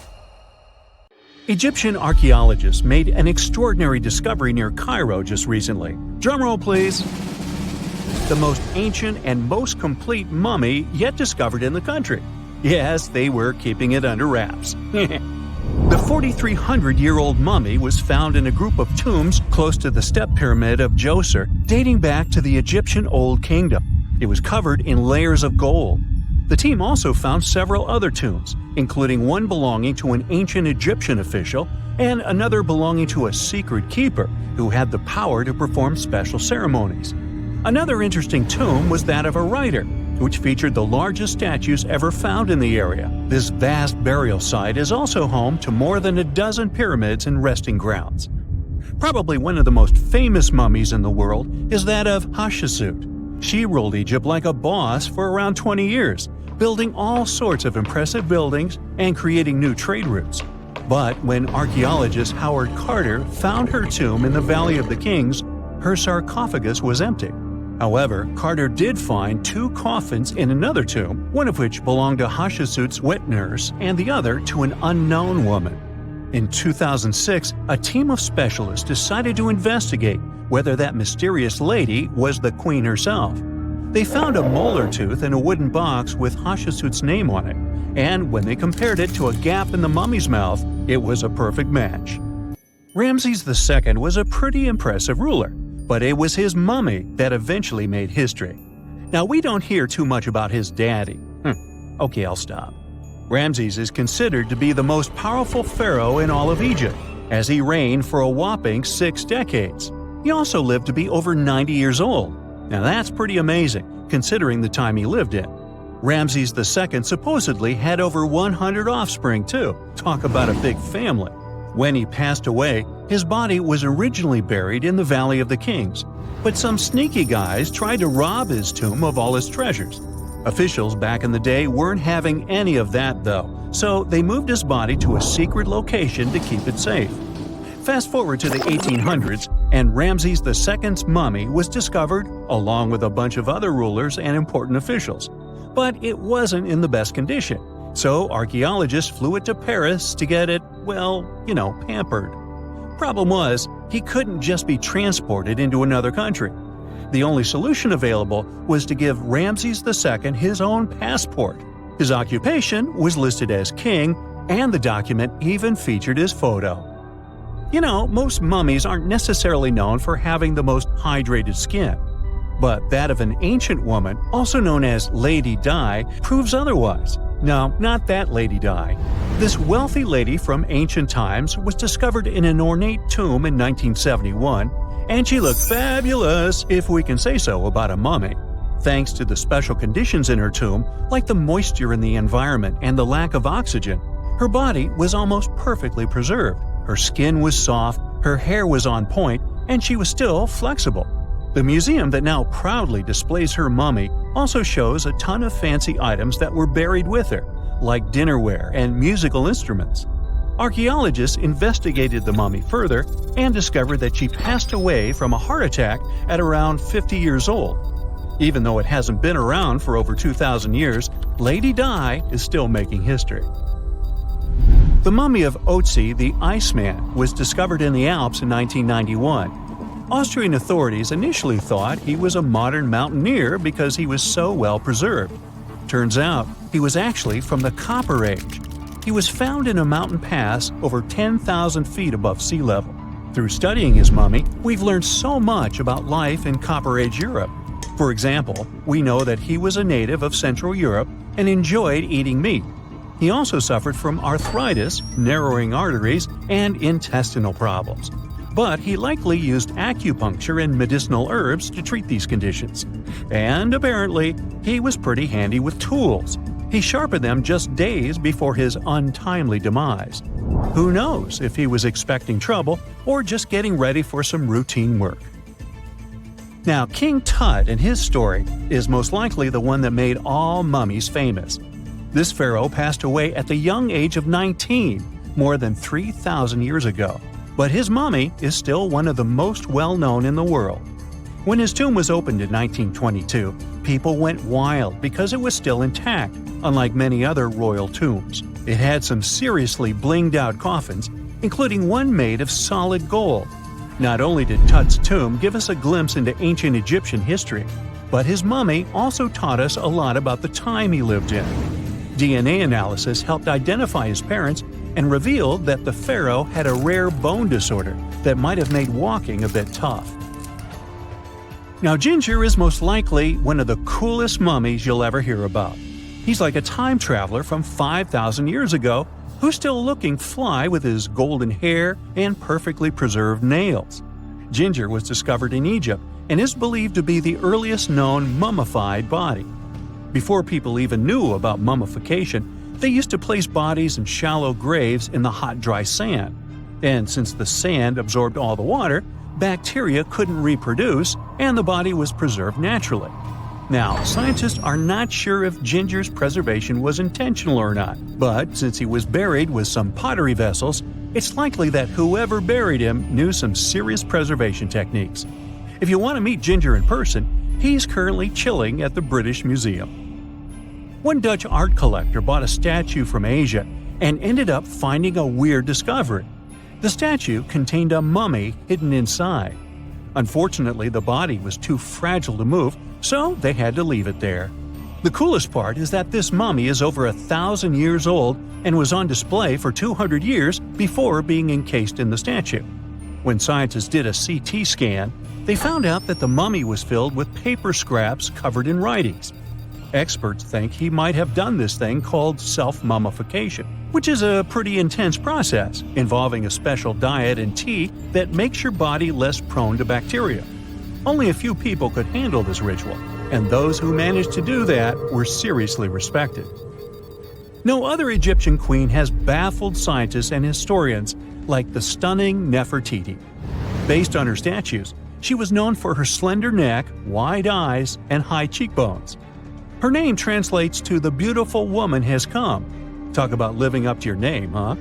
Egyptian archaeologists made an extraordinary discovery near Cairo just recently. Drumroll please! The most ancient and most complete mummy yet discovered in the country. Yes, they were keeping it under wraps. The 4,300-year-old mummy was found in a group of tombs close to the Step Pyramid of Djoser, dating back to the Egyptian Old Kingdom. It was covered in layers of gold. The team also found several other tombs, including one belonging to an ancient Egyptian official and another belonging to a secret keeper who had the power to perform special ceremonies. Another interesting tomb was that of a writer, which featured the largest statues ever found in the area. This vast burial site is also home to more than a dozen pyramids and resting grounds. Probably one of the most famous mummies in the world is that of Hatshepsut. She ruled Egypt like a boss for around 20 years, building all sorts of impressive buildings and creating new trade routes. But when archaeologist Howard Carter found her tomb in the Valley of the Kings, her sarcophagus was empty. However, Carter did find two coffins in another tomb, one of which belonged to Hatshepsut's wet nurse and the other to an unknown woman. In 2006, a team of specialists decided to investigate whether that mysterious lady was the queen herself. They found a molar tooth in a wooden box with Hatshepsut's name on it, and when they compared it to a gap in the mummy's mouth, it was a perfect match. Ramses II was a pretty impressive ruler, but it was his mummy that eventually made history. Now, we don't hear too much about his daddy. Okay, I'll stop. Ramses is considered to be the most powerful pharaoh in all of Egypt, as he reigned for a whopping 6 decades. He also lived to be over 90 years old. Now that's pretty amazing, considering the time he lived in. Ramses II supposedly had over 100 offspring too. Talk about a big family. When he passed away, his body was originally buried in the Valley of the Kings, but some sneaky guys tried to rob his tomb of all his treasures. Officials back in the day weren't having any of that though, so they moved his body to a secret location to keep it safe. Fast forward to the 1800s, and Ramses II's mummy was discovered along with a bunch of other rulers and important officials. But it wasn't in the best condition, so archaeologists flew it to Paris to get it, pampered. Problem was, he couldn't just be transported into another country. The only solution available was to give Ramses II his own passport. His occupation was listed as king, and the document even featured his photo. Most mummies aren't necessarily known for having the most hydrated skin. But that of an ancient woman, also known as Lady Di, proves otherwise. No, not that Lady Di. This wealthy lady from ancient times was discovered in an ornate tomb in 1971, and she looked fabulous, if we can say so about a mummy. Thanks to the special conditions in her tomb, like the moisture in the environment and the lack of oxygen, her body was almost perfectly preserved. Her skin was soft, her hair was on point, and she was still flexible. The museum that now proudly displays her mummy also shows a ton of fancy items that were buried with her, like dinnerware and musical instruments. Archaeologists investigated the mummy further and discovered that she passed away from a heart attack at around 50 years old. Even though it hasn't been around for over 2,000 years, Lady Di is still making history. The mummy of Otzi the Iceman was discovered in the Alps in 1991. Austrian authorities initially thought he was a modern mountaineer because he was so well preserved. Turns out, he was actually from the Copper Age. He was found in a mountain pass over 10,000 feet above sea level. Through studying his mummy, we've learned so much about life in Copper Age Europe. For example, we know that he was a native of Central Europe and enjoyed eating meat. He also suffered from arthritis, narrowing arteries, and intestinal problems. But he likely used acupuncture and medicinal herbs to treat these conditions. And apparently, he was pretty handy with tools. He sharpened them just days before his untimely demise. Who knows if he was expecting trouble or just getting ready for some routine work. Now, King Tut and his story is most likely the one that made all mummies famous. This pharaoh passed away at the young age of 19, more than 3,000 years ago, but his mummy is still one of the most well-known in the world. When his tomb was opened in 1922, people went wild because it was still intact, unlike many other royal tombs. It had some seriously blinged-out coffins, including one made of solid gold. Not only did Tut's tomb give us a glimpse into ancient Egyptian history, but his mummy also taught us a lot about the time he lived in. DNA analysis helped identify his parents and revealed that the pharaoh had a rare bone disorder that might have made walking a bit tough. Now, Ginger is most likely one of the coolest mummies you'll ever hear about. He's like a time traveler from 5,000 years ago who's still looking fly with his golden hair and perfectly preserved nails. Ginger was discovered in Egypt and is believed to be the earliest known mummified body. Before people even knew about mummification, they used to place bodies in shallow graves in the hot, dry sand. And since the sand absorbed all the water, bacteria couldn't reproduce and the body was preserved naturally. Now, scientists are not sure if Ginger's preservation was intentional or not, but since he was buried with some pottery vessels, it's likely that whoever buried him knew some serious preservation techniques. If you want to meet Ginger in person, he's currently chilling at the British Museum. One Dutch art collector bought a statue from Asia and ended up finding a weird discovery. The statue contained a mummy hidden inside. Unfortunately, the body was too fragile to move, so they had to leave it there. The coolest part is that this mummy is over 1,000 years old and was on display for 200 years before being encased in the statue. When scientists did a CT scan, they found out that the mummy was filled with paper scraps covered in writings. Experts think he might have done this thing called self-mummification, which is a pretty intense process involving a special diet and tea that makes your body less prone to bacteria. Only a few people could handle this ritual, and those who managed to do that were seriously respected. No other Egyptian queen has baffled scientists and historians like the stunning Nefertiti. Based on her statues, she was known for her slender neck, wide eyes, and high cheekbones. Her name translates to "the beautiful woman has come." Talk about living up to your name, huh?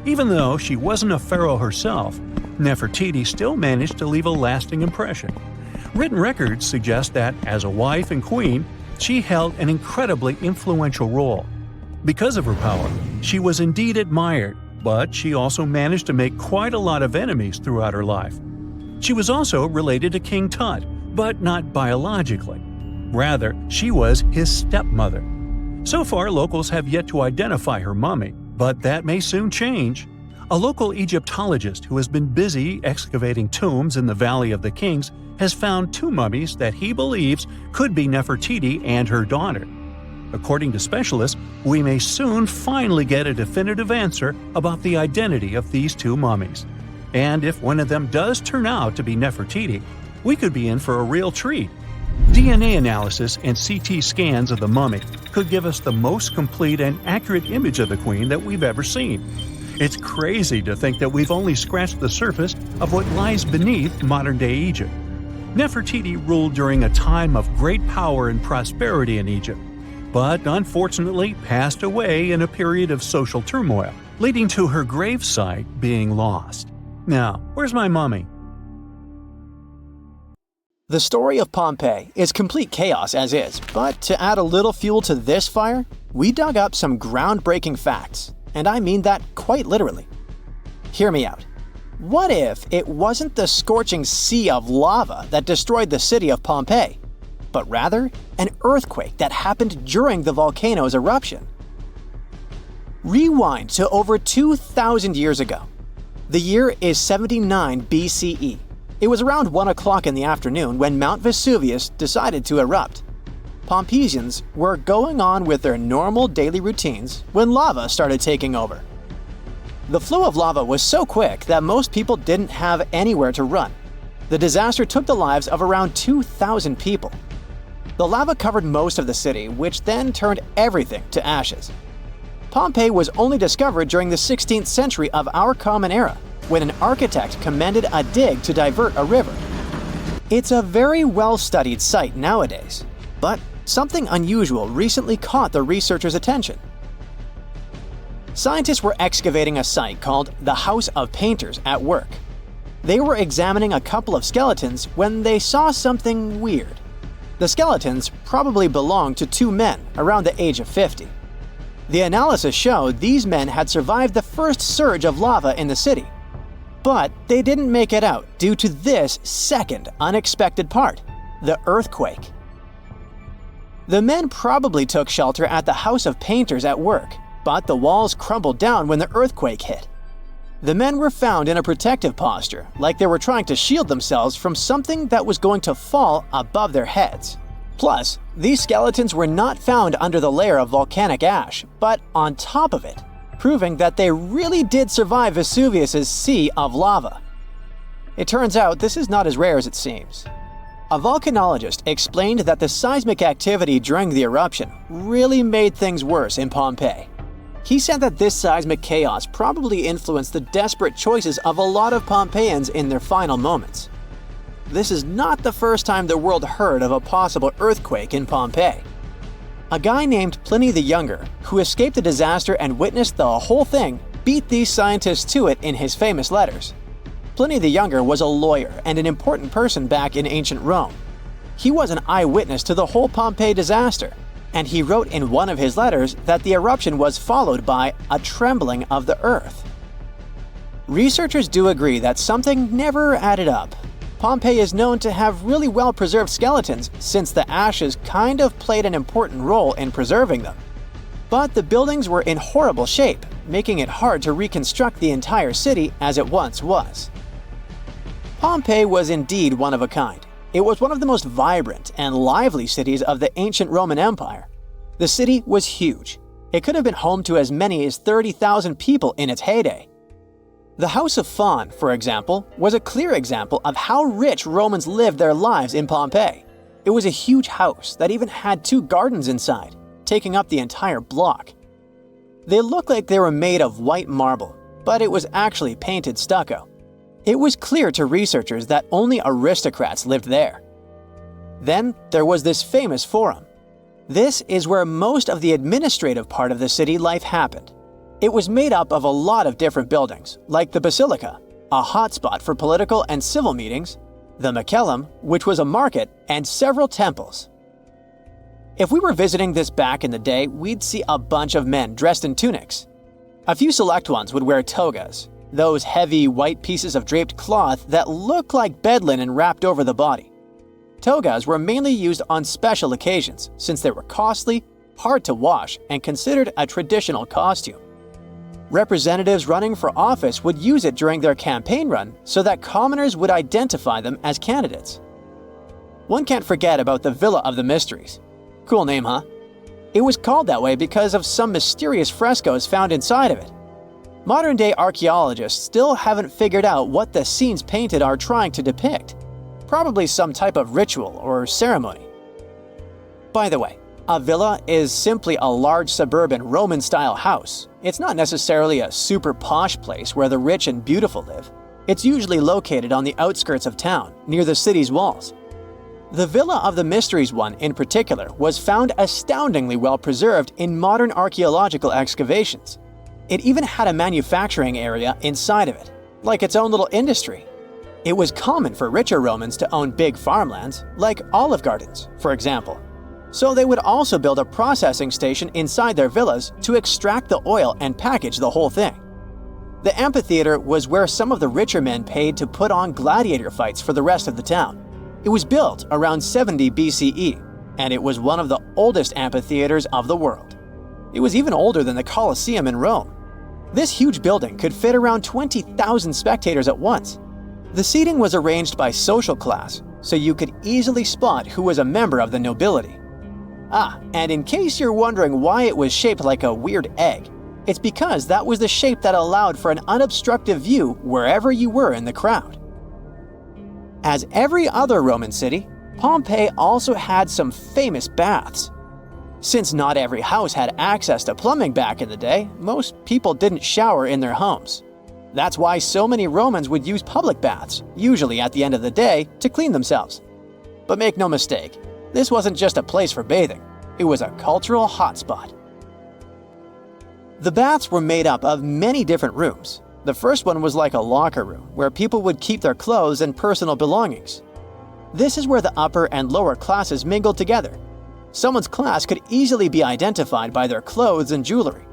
Even though she wasn't a pharaoh herself, Nefertiti still managed to leave a lasting impression. Written records suggest that, as a wife and queen, she held an incredibly influential role. Because of her power, she was indeed admired, but she also managed to make quite a lot of enemies throughout her life. She was also related to King Tut, but not biologically. Rather, she was his stepmother. So far, locals have yet to identify her mummy, but that may soon change. A local Egyptologist who has been busy excavating tombs in the Valley of the Kings has found two mummies that he believes could be Nefertiti and her daughter. According to specialists, we may soon finally get a definitive answer about the identity of these two mummies. And if one of them does turn out to be Nefertiti, we could be in for a real treat. DNA analysis and CT scans of the mummy could give us the most complete and accurate image of the queen that we've ever seen. It's crazy to think that we've only scratched the surface of what lies beneath modern-day Egypt. Nefertiti ruled during a time of great power and prosperity in Egypt, but unfortunately passed away in a period of social turmoil, leading to her gravesite being lost. Now, where's my mummy? The story of Pompeii is complete chaos as is, but to add a little fuel to this fire, we dug up some groundbreaking facts, and I mean that quite literally. Hear me out. What if it wasn't the scorching sea of lava that destroyed the city of Pompeii, but rather an earthquake that happened during the volcano's eruption? Rewind to over 2,000 years ago. The year is 79 BCE. It was around 1 o'clock in the afternoon when Mount Vesuvius decided to erupt. Pompeians were going on with their normal daily routines when lava started taking over. The flow of lava was so quick that most people didn't have anywhere to run. The disaster took the lives of around 2,000 people. The lava covered most of the city, which then turned everything to ashes. Pompeii was only discovered during the 16th century of our Common Era, when an architect commended a dig to divert a river. It's a very well-studied site nowadays, but something unusual recently caught the researchers' attention. Scientists were excavating a site called the House of Painters at work. They were examining a couple of skeletons when they saw something weird. The skeletons probably belonged to two men around the age of 50. The analysis showed these men had survived the first surge of lava in the city. But they didn't make it out due to this second unexpected part, the earthquake. The men probably took shelter at the House of Painters at work, but the walls crumbled down when the earthquake hit. The men were found in a protective posture, like they were trying to shield themselves from something that was going to fall above their heads. Plus, these skeletons were not found under the layer of volcanic ash, but on top of it, proving that they really did survive Vesuvius's sea of lava. It turns out this is not as rare as it seems. A volcanologist explained that the seismic activity during the eruption really made things worse in Pompeii. He said that this seismic chaos probably influenced the desperate choices of a lot of Pompeians in their final moments. This is not the first time the world heard of a possible earthquake in Pompeii. A guy named Pliny the Younger, who escaped the disaster and witnessed the whole thing, beat these scientists to it in his famous letters. Pliny the Younger was a lawyer and an important person back in ancient Rome. He was an eyewitness to the whole Pompeii disaster, and he wrote in one of his letters that the eruption was followed by a trembling of the earth. Researchers do agree that something never added up. Pompeii is known to have really well-preserved skeletons since the ashes kind of played an important role in preserving them. But the buildings were in horrible shape, making it hard to reconstruct the entire city as it once was. Pompeii was indeed one of a kind. It was one of the most vibrant and lively cities of the ancient Roman Empire. The city was huge. It could have been home to as many as 30,000 people in its heyday. The House of Faun, for example, was a clear example of how rich Romans lived their lives in Pompeii. It was a huge house that even had 2 gardens inside, taking up the entire block. They looked like they were made of white marble, but it was actually painted stucco. It was clear to researchers that only aristocrats lived there. Then there was this famous forum. This is where most of the administrative part of the city life happened. It was made up of a lot of different buildings, like the Basilica, a hotspot for political and civil meetings, the Macellum, which was a market, and several temples. If we were visiting this back in the day, we'd see a bunch of men dressed in tunics. A few select ones would wear togas, those heavy white pieces of draped cloth that look like bed linen wrapped over the body. Togas were mainly used on special occasions since they were costly, hard to wash, and considered a traditional costume. Representatives running for office would use it during their campaign run so that commoners would identify them as candidates. One can't forget about the Villa of the Mysteries. Cool name, huh? It was called that way because of some mysterious frescoes found inside of it. Modern-day archaeologists still haven't figured out what the scenes painted are trying to depict. Probably some type of ritual or ceremony. By the way, a villa is simply a large suburban Roman-style house. It's not necessarily a super posh place where the rich and beautiful live. It's usually located on the outskirts of town, near the city's walls. The Villa of the Mysteries one, in particular, was found astoundingly well preserved in modern archaeological excavations. It even had a manufacturing area inside of it, like its own little industry. It was common for richer Romans to own big farmlands, like olive gardens, for example. So they would also build a processing station inside their villas to extract the oil and package the whole thing. The amphitheater was where some of the richer men paid to put on gladiator fights for the rest of the town. It was built around 70 BCE, and it was one of the oldest amphitheaters of the world. It was even older than the Colosseum in Rome. This huge building could fit around 20,000 spectators at once. The seating was arranged by social class, so you could easily spot who was a member of the nobility. And in case you're wondering why it was shaped like a weird egg, it's because that was the shape that allowed for an unobstructed view wherever you were in the crowd. As every other Roman city, Pompeii also had some famous baths. Since not every house had access to plumbing back in the day, most people didn't shower in their homes. That's why so many Romans would use public baths, usually at the end of the day, to clean themselves. But make no mistake, this wasn't just a place for bathing, it was a cultural hotspot. The baths were made up of many different rooms. The first one was like a locker room, where people would keep their clothes and personal belongings. This is where the upper and lower classes mingled together. Someone's class could easily be identified by their clothes and jewelry.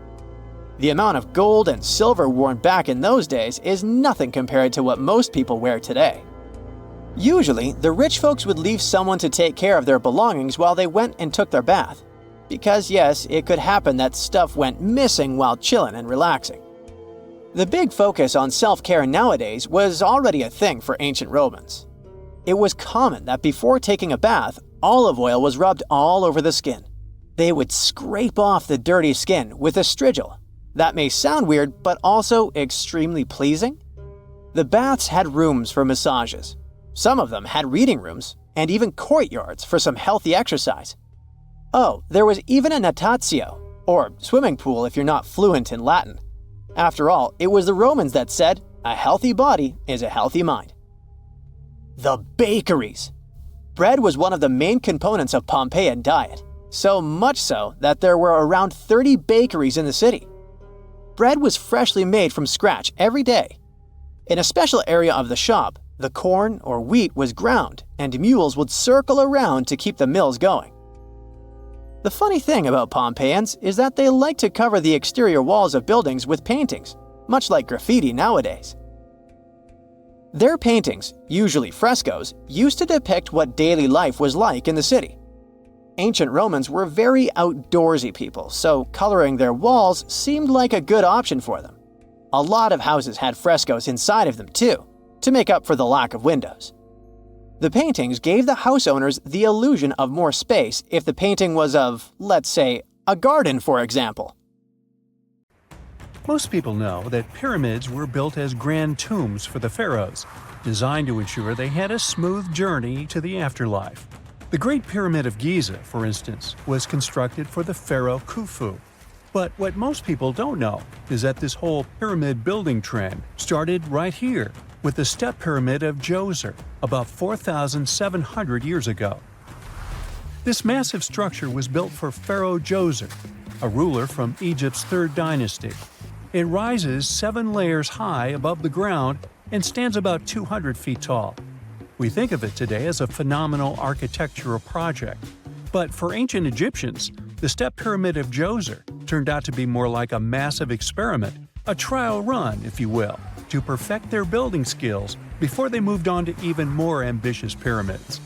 The amount of gold and silver worn back in those days is nothing compared to what most people wear today. Usually, the rich folks would leave someone to take care of their belongings while they went and took their bath. Because yes, it could happen that stuff went missing while chilling and relaxing. The big focus on self-care nowadays was already a thing for ancient Romans. It was common that before taking a bath, olive oil was rubbed all over the skin. They would scrape off the dirty skin with a strigil. That may sound weird, but also extremely pleasing. The baths had rooms for massages. Some of them had reading rooms, and even courtyards for some healthy exercise. Oh, there was even a natatio, or swimming pool if you're not fluent in Latin. After all, it was the Romans that said, "A healthy body is a healthy mind." The bakeries! Bread was one of the main components of Pompeian diet, so much so that there were around 30 bakeries in the city. Bread was freshly made from scratch every day. In a special area of the shop, the corn or wheat was ground, and mules would circle around to keep the mills going. The funny thing about Pompeians is that they like to cover the exterior walls of buildings with paintings, much like graffiti nowadays. Their paintings, usually frescoes, used to depict what daily life was like in the city. Ancient Romans were very outdoorsy people, so coloring their walls seemed like a good option for them. A lot of houses had frescoes inside of them too, to make up for the lack of windows. The paintings gave the house owners the illusion of more space if the painting was of, let's say, a garden, for example. Most people know that pyramids were built as grand tombs for the pharaohs, designed to ensure they had a smooth journey to the afterlife. The Great Pyramid of Giza, for instance, was constructed for the pharaoh Khufu. But what most people don't know is that this whole pyramid building trend started right here with the step pyramid of Djoser about 4,700 years ago. This massive structure was built for Pharaoh Djoser, a ruler from Egypt's 3rd dynasty. It rises 7 layers high above the ground and stands about 200 feet tall. We think of it today as a phenomenal architectural project, but for ancient Egyptians, the step pyramid of Djoser turned out to be more like a massive experiment, a trial run, if you will, to perfect their building skills before they moved on to even more ambitious pyramids.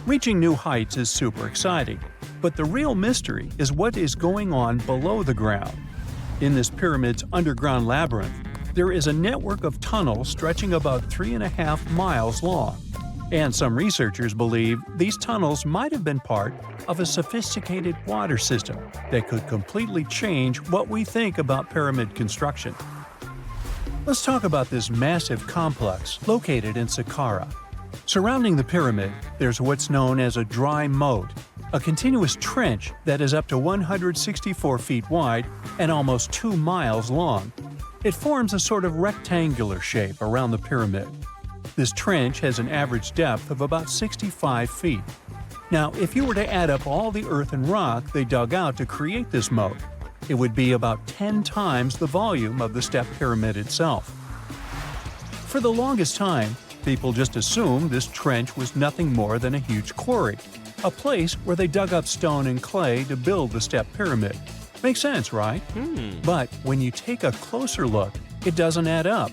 Reaching new heights is super exciting, but the real mystery is what is going on below the ground. In this pyramid's underground labyrinth, there is a network of tunnels stretching about 3.5 miles long, and some researchers believe these tunnels might have been part of a sophisticated water system that could completely change what we think about pyramid construction. Let's talk about this massive complex located in Saqqara. Surrounding the pyramid, there's what's known as a dry moat, a continuous trench that is up to 164 feet wide and almost 2 miles long. It forms a sort of rectangular shape around the pyramid. This trench has an average depth of about 65 feet. Now, if you were to add up all the earth and rock they dug out to create this moat, it would be about 10 times the volume of the step pyramid itself. For the longest time, people just assumed this trench was nothing more than a huge quarry, a place where they dug up stone and clay to build the step pyramid. Makes sense, right? But when you take a closer look, it doesn't add up.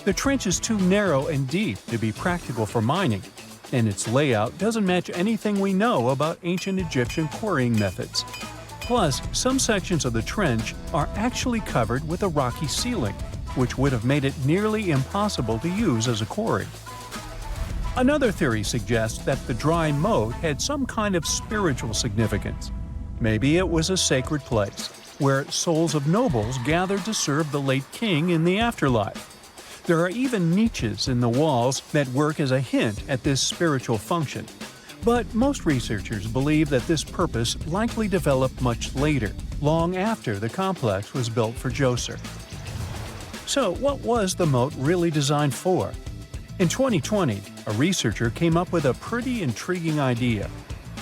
The trench is too narrow and deep to be practical for mining, and its layout doesn't match anything we know about ancient Egyptian quarrying methods. Plus, some sections of the trench are actually covered with a rocky ceiling, which would have made it nearly impossible to use as a quarry. Another theory suggests that the dry moat had some kind of spiritual significance. Maybe it was a sacred place, where souls of nobles gathered to serve the late king in the afterlife. There are even niches in the walls that work as a hint at this spiritual function. But most researchers believe that this purpose likely developed much later, long after the complex was built for Djoser. So, what was the moat really designed for? In 2020, a researcher came up with a pretty intriguing idea.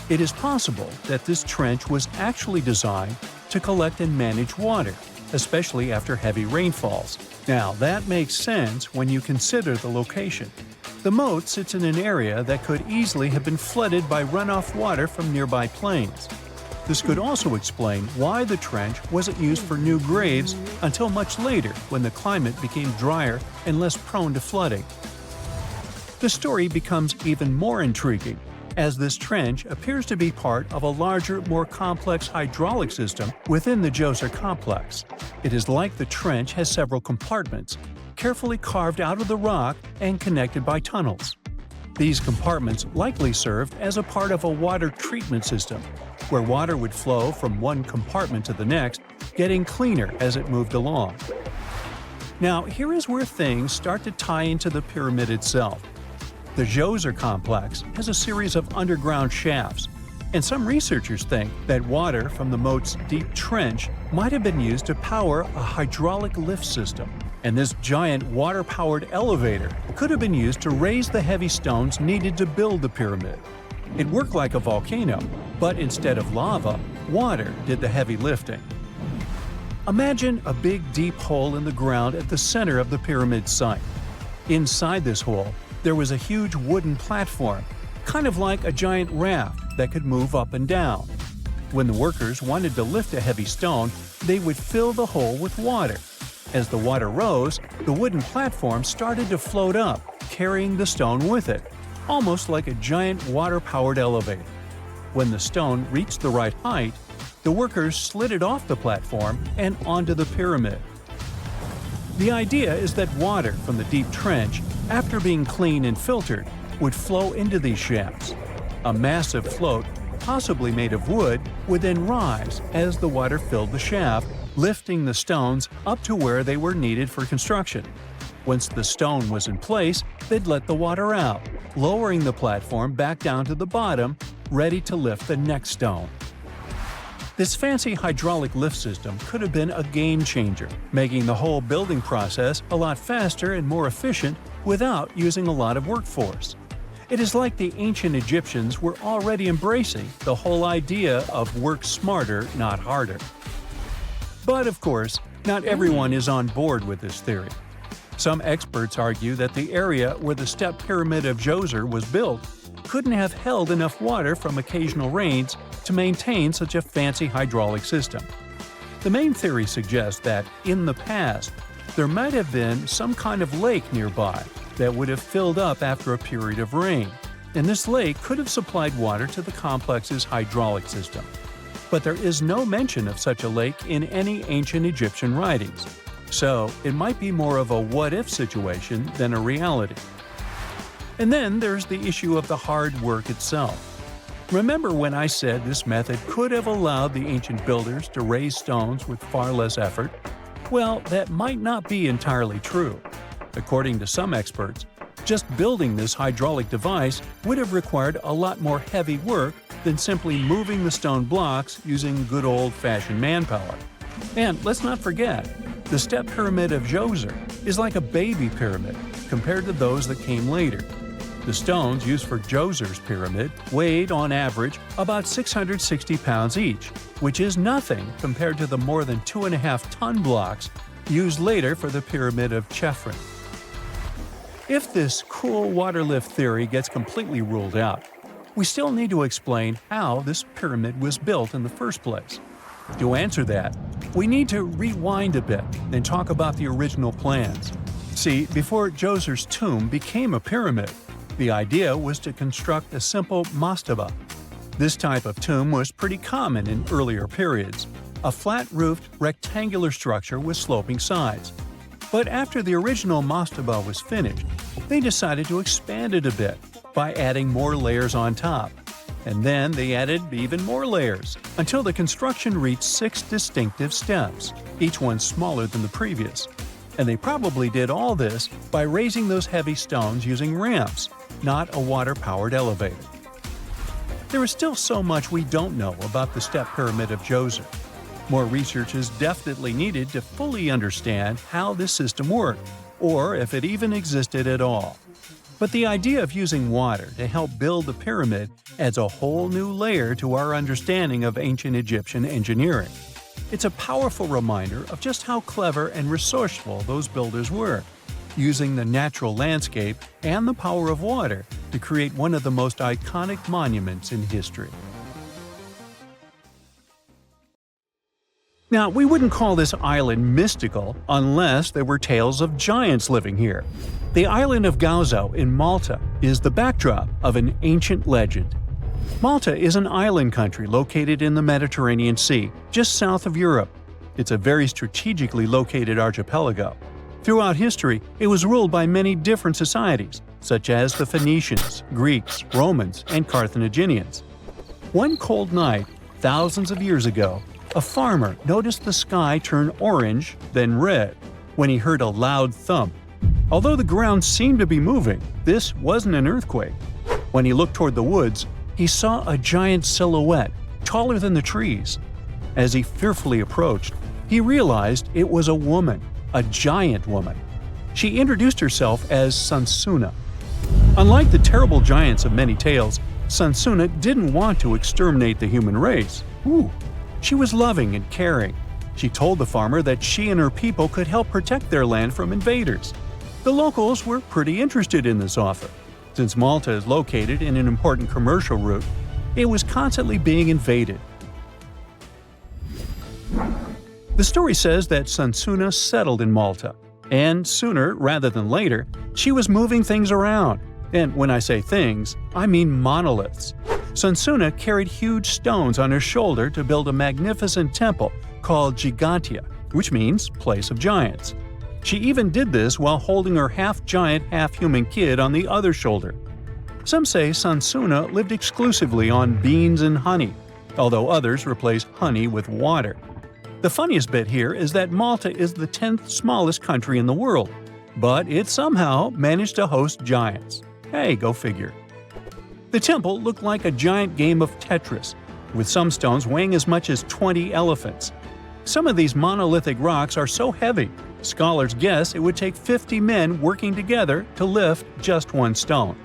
It is possible that this trench was actually designed to collect and manage water, especially after heavy rainfalls. Now, that makes sense when you consider the location. The moat sits in an area that could easily have been flooded by runoff water from nearby plains. This could also explain why the trench wasn't used for new graves until much later when the climate became drier and less prone to flooding. The story becomes even more intriguing, as this trench appears to be part of a larger, more complex hydraulic system within the Djoser complex. It is like the trench has several compartments, carefully carved out of the rock and connected by tunnels. These compartments likely served as a part of a water treatment system, where water would flow from one compartment to the next, getting cleaner as it moved along. Now, here is where things start to tie into the pyramid itself. The Djoser complex has a series of underground shafts, and some researchers think that water from the moat's deep trench might have been used to power a hydraulic lift system, and this giant water-powered elevator could have been used to raise the heavy stones needed to build the pyramid. It worked like a volcano, but instead of lava, water did the heavy lifting. Imagine a big deep hole in the ground at the center of the pyramid site. Inside this hole, there was a huge wooden platform, kind of like a giant raft that could move up and down. When the workers wanted to lift a heavy stone, they would fill the hole with water. As the water rose, the wooden platform started to float up, carrying the stone with it, almost like a giant water-powered elevator. When the stone reached the right height, the workers slid it off the platform and onto the pyramid. The idea is that water from the deep trench, after being cleaned and filtered, would flow into these shafts. A massive float, possibly made of wood, would then rise as the water filled the shaft, lifting the stones up to where they were needed for construction. Once the stone was in place, they'd let the water out, lowering the platform back down to the bottom, ready to lift the next stone. This fancy hydraulic lift system could have been a game changer, making the whole building process a lot faster and more efficient without using a lot of workforce. It is like the ancient Egyptians were already embracing the whole idea of work smarter, not harder. But of course, not everyone is on board with this theory. Some experts argue that the area where the step pyramid of Djoser was built couldn't have held enough water from occasional rains to maintain such a fancy hydraulic system. The main theory suggests that, in the past, there might have been some kind of lake nearby that would have filled up after a period of rain, and this lake could have supplied water to the complex's hydraulic system. But there is no mention of such a lake in any ancient Egyptian writings, so it might be more of a what-if situation than a reality. And then there's the issue of the hard work itself. Remember when I said this method could have allowed the ancient builders to raise stones with far less effort? Well, that might not be entirely true. According to some experts, just building this hydraulic device would have required a lot more heavy work than simply moving the stone blocks using good old-fashioned manpower. And let's not forget, the step pyramid of Djoser is like a baby pyramid compared to those that came later. The stones used for Djoser's pyramid weighed, on average, about 660 pounds each, which is nothing compared to the more than 2.5-ton blocks used later for the pyramid of Chephren. If this cool water lift theory gets completely ruled out, we still need to explain how this pyramid was built in the first place. To answer that, we need to rewind a bit and talk about the original plans. See, before Djoser's tomb became a pyramid, the idea was to construct a simple mastaba. This type of tomb was pretty common in earlier periods, a flat-roofed, rectangular structure with sloping sides. But after the original mastaba was finished, they decided to expand it a bit by adding more layers on top. And then they added even more layers, until the construction reached 6 distinctive steps, each one smaller than the previous. And they probably did all this by raising those heavy stones using ramps, not a water-powered elevator. there is still so much we don't know about the Step Pyramid of Djoser. More research is definitely needed to fully understand how this system worked, or if it even existed at all. But the idea of using water to help build the pyramid adds a whole new layer to our understanding of ancient Egyptian engineering. It's a powerful reminder of just how clever and resourceful those builders were, using the natural landscape and the power of water to create one of the most iconic monuments in history. Now, we wouldn't call this island mystical unless there were tales of giants living here. The island of Gozo in Malta is the backdrop of an ancient legend. Malta is an island country located in the Mediterranean Sea, just south of Europe. It's a very strategically located archipelago. Throughout history, it was ruled by many different societies, such as the Phoenicians, Greeks, Romans, and Carthaginians. One cold night, thousands of years ago, a farmer noticed the sky turn orange, then red, when he heard a loud thump. Although the ground seemed to be moving, this wasn't an earthquake. When he looked toward the woods, he saw a giant silhouette, taller than the trees. As he fearfully approached, he realized it was a woman, a giant woman. She introduced herself as Sansuna. Unlike the terrible giants of many tales, Sansuna didn't want to exterminate the human race. She was loving and caring. She told the farmer that she and her people could help protect their land from invaders. The locals were pretty interested in this offer. Since Malta is located in an important commercial route, it was constantly being invaded. The story says that Sansuna settled in Malta, and sooner rather than later, she was moving things around. And when I say things, I mean monoliths. Sansuna carried huge stones on her shoulder to build a magnificent temple called Gigantia, which means place of giants. She even did this while holding her half-giant, half-human kid on the other shoulder. Some say Sansuna lived exclusively on beans and honey, although others replaced honey with water. The funniest bit here is that Malta is the 10th smallest country in the world, but it somehow managed to host giants. Hey, go figure. The temple looked like a giant game of Tetris, with some stones weighing as much as 20 elephants. Some of these monolithic rocks are so heavy, scholars guess it would take 50 men working together to lift just one stone.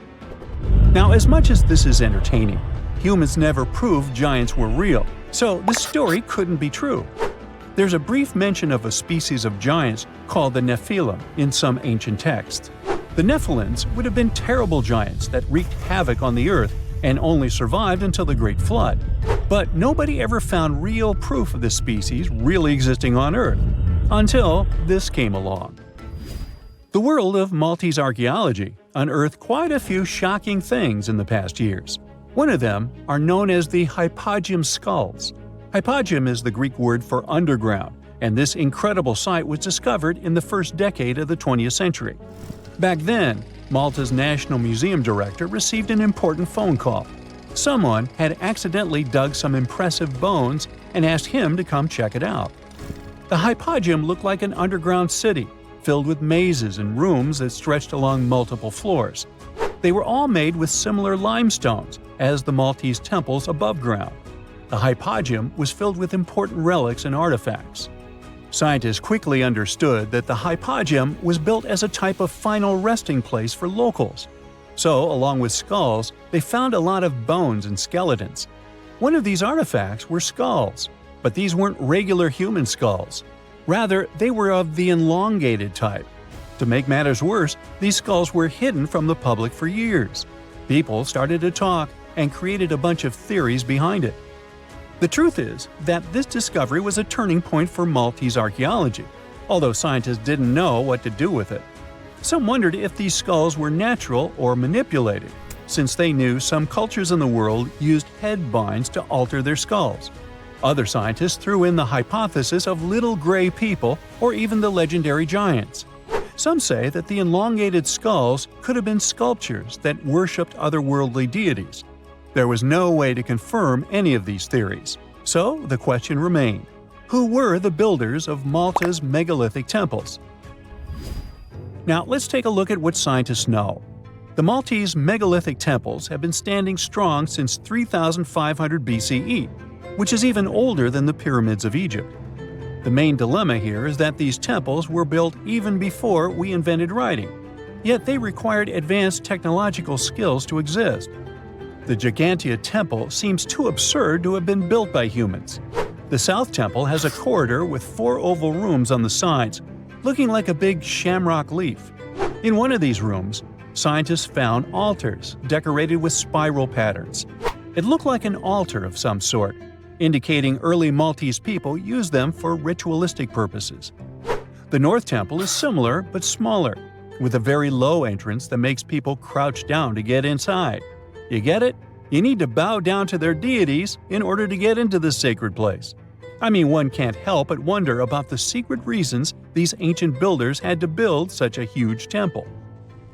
Now, as much as this is entertaining, humans never proved giants were real, so this story couldn't be true. There's a brief mention of a species of giants called the Nephilim in some ancient texts. The Nephilims would have been terrible giants that wreaked havoc on the earth and only survived until the Great Flood. But nobody ever found real proof of this species really existing on Earth, until this came along. The world of Maltese archaeology unearthed quite a few shocking things in the past years. One of them are known as the hypogeum skulls. Hypogeum is the Greek word for underground, and this incredible site was discovered in the first decade of the 20th century. Back then, Malta's National Museum director received an important phone call. Someone had accidentally dug some impressive bones and asked him to come check it out. The hypogeum looked like an underground city, filled with mazes and rooms that stretched along multiple floors. They were all made with similar limestones as the Maltese temples above ground. The hypogeum was filled with important relics and artifacts. Scientists quickly understood that the hypogeum was built as a type of final resting place for locals. So, along with skulls, they found a lot of bones and skeletons. One of these artifacts were skulls, but these weren't regular human skulls. Rather, they were of the elongated type. To make matters worse, these skulls were hidden from the public for years. People started to talk and created a bunch of theories behind it. The truth is that this discovery was a turning point for Maltese archaeology, although scientists didn't know what to do with it. Some wondered if these skulls were natural or manipulated, since they knew some cultures in the world used head binds to alter their skulls. Other scientists threw in the hypothesis of little gray people or even the legendary giants. Some say that the elongated skulls could have been sculptures that worshipped otherworldly deities. There was no way to confirm any of these theories. So the question remained: who were the builders of Malta's megalithic temples? Now let's take a look at what scientists know. The Maltese megalithic temples have been standing strong since 3500 BCE, which is even older than the pyramids of Egypt. The main dilemma here is that these temples were built even before we invented writing, yet they required advanced technological skills to exist. The Gigantea Temple seems too absurd to have been built by humans. The South Temple has a corridor with 4 oval rooms on the sides, looking like a big shamrock leaf. In one of these rooms, scientists found altars decorated with spiral patterns. It looked like an altar of some sort, indicating early Maltese people used them for ritualistic purposes. The North Temple is similar but smaller, with a very low entrance that makes people crouch down to get inside. You get it? You need to bow down to their deities in order to get into this sacred place. I mean, one can't help but wonder about the secret reasons these ancient builders had to build such a huge temple.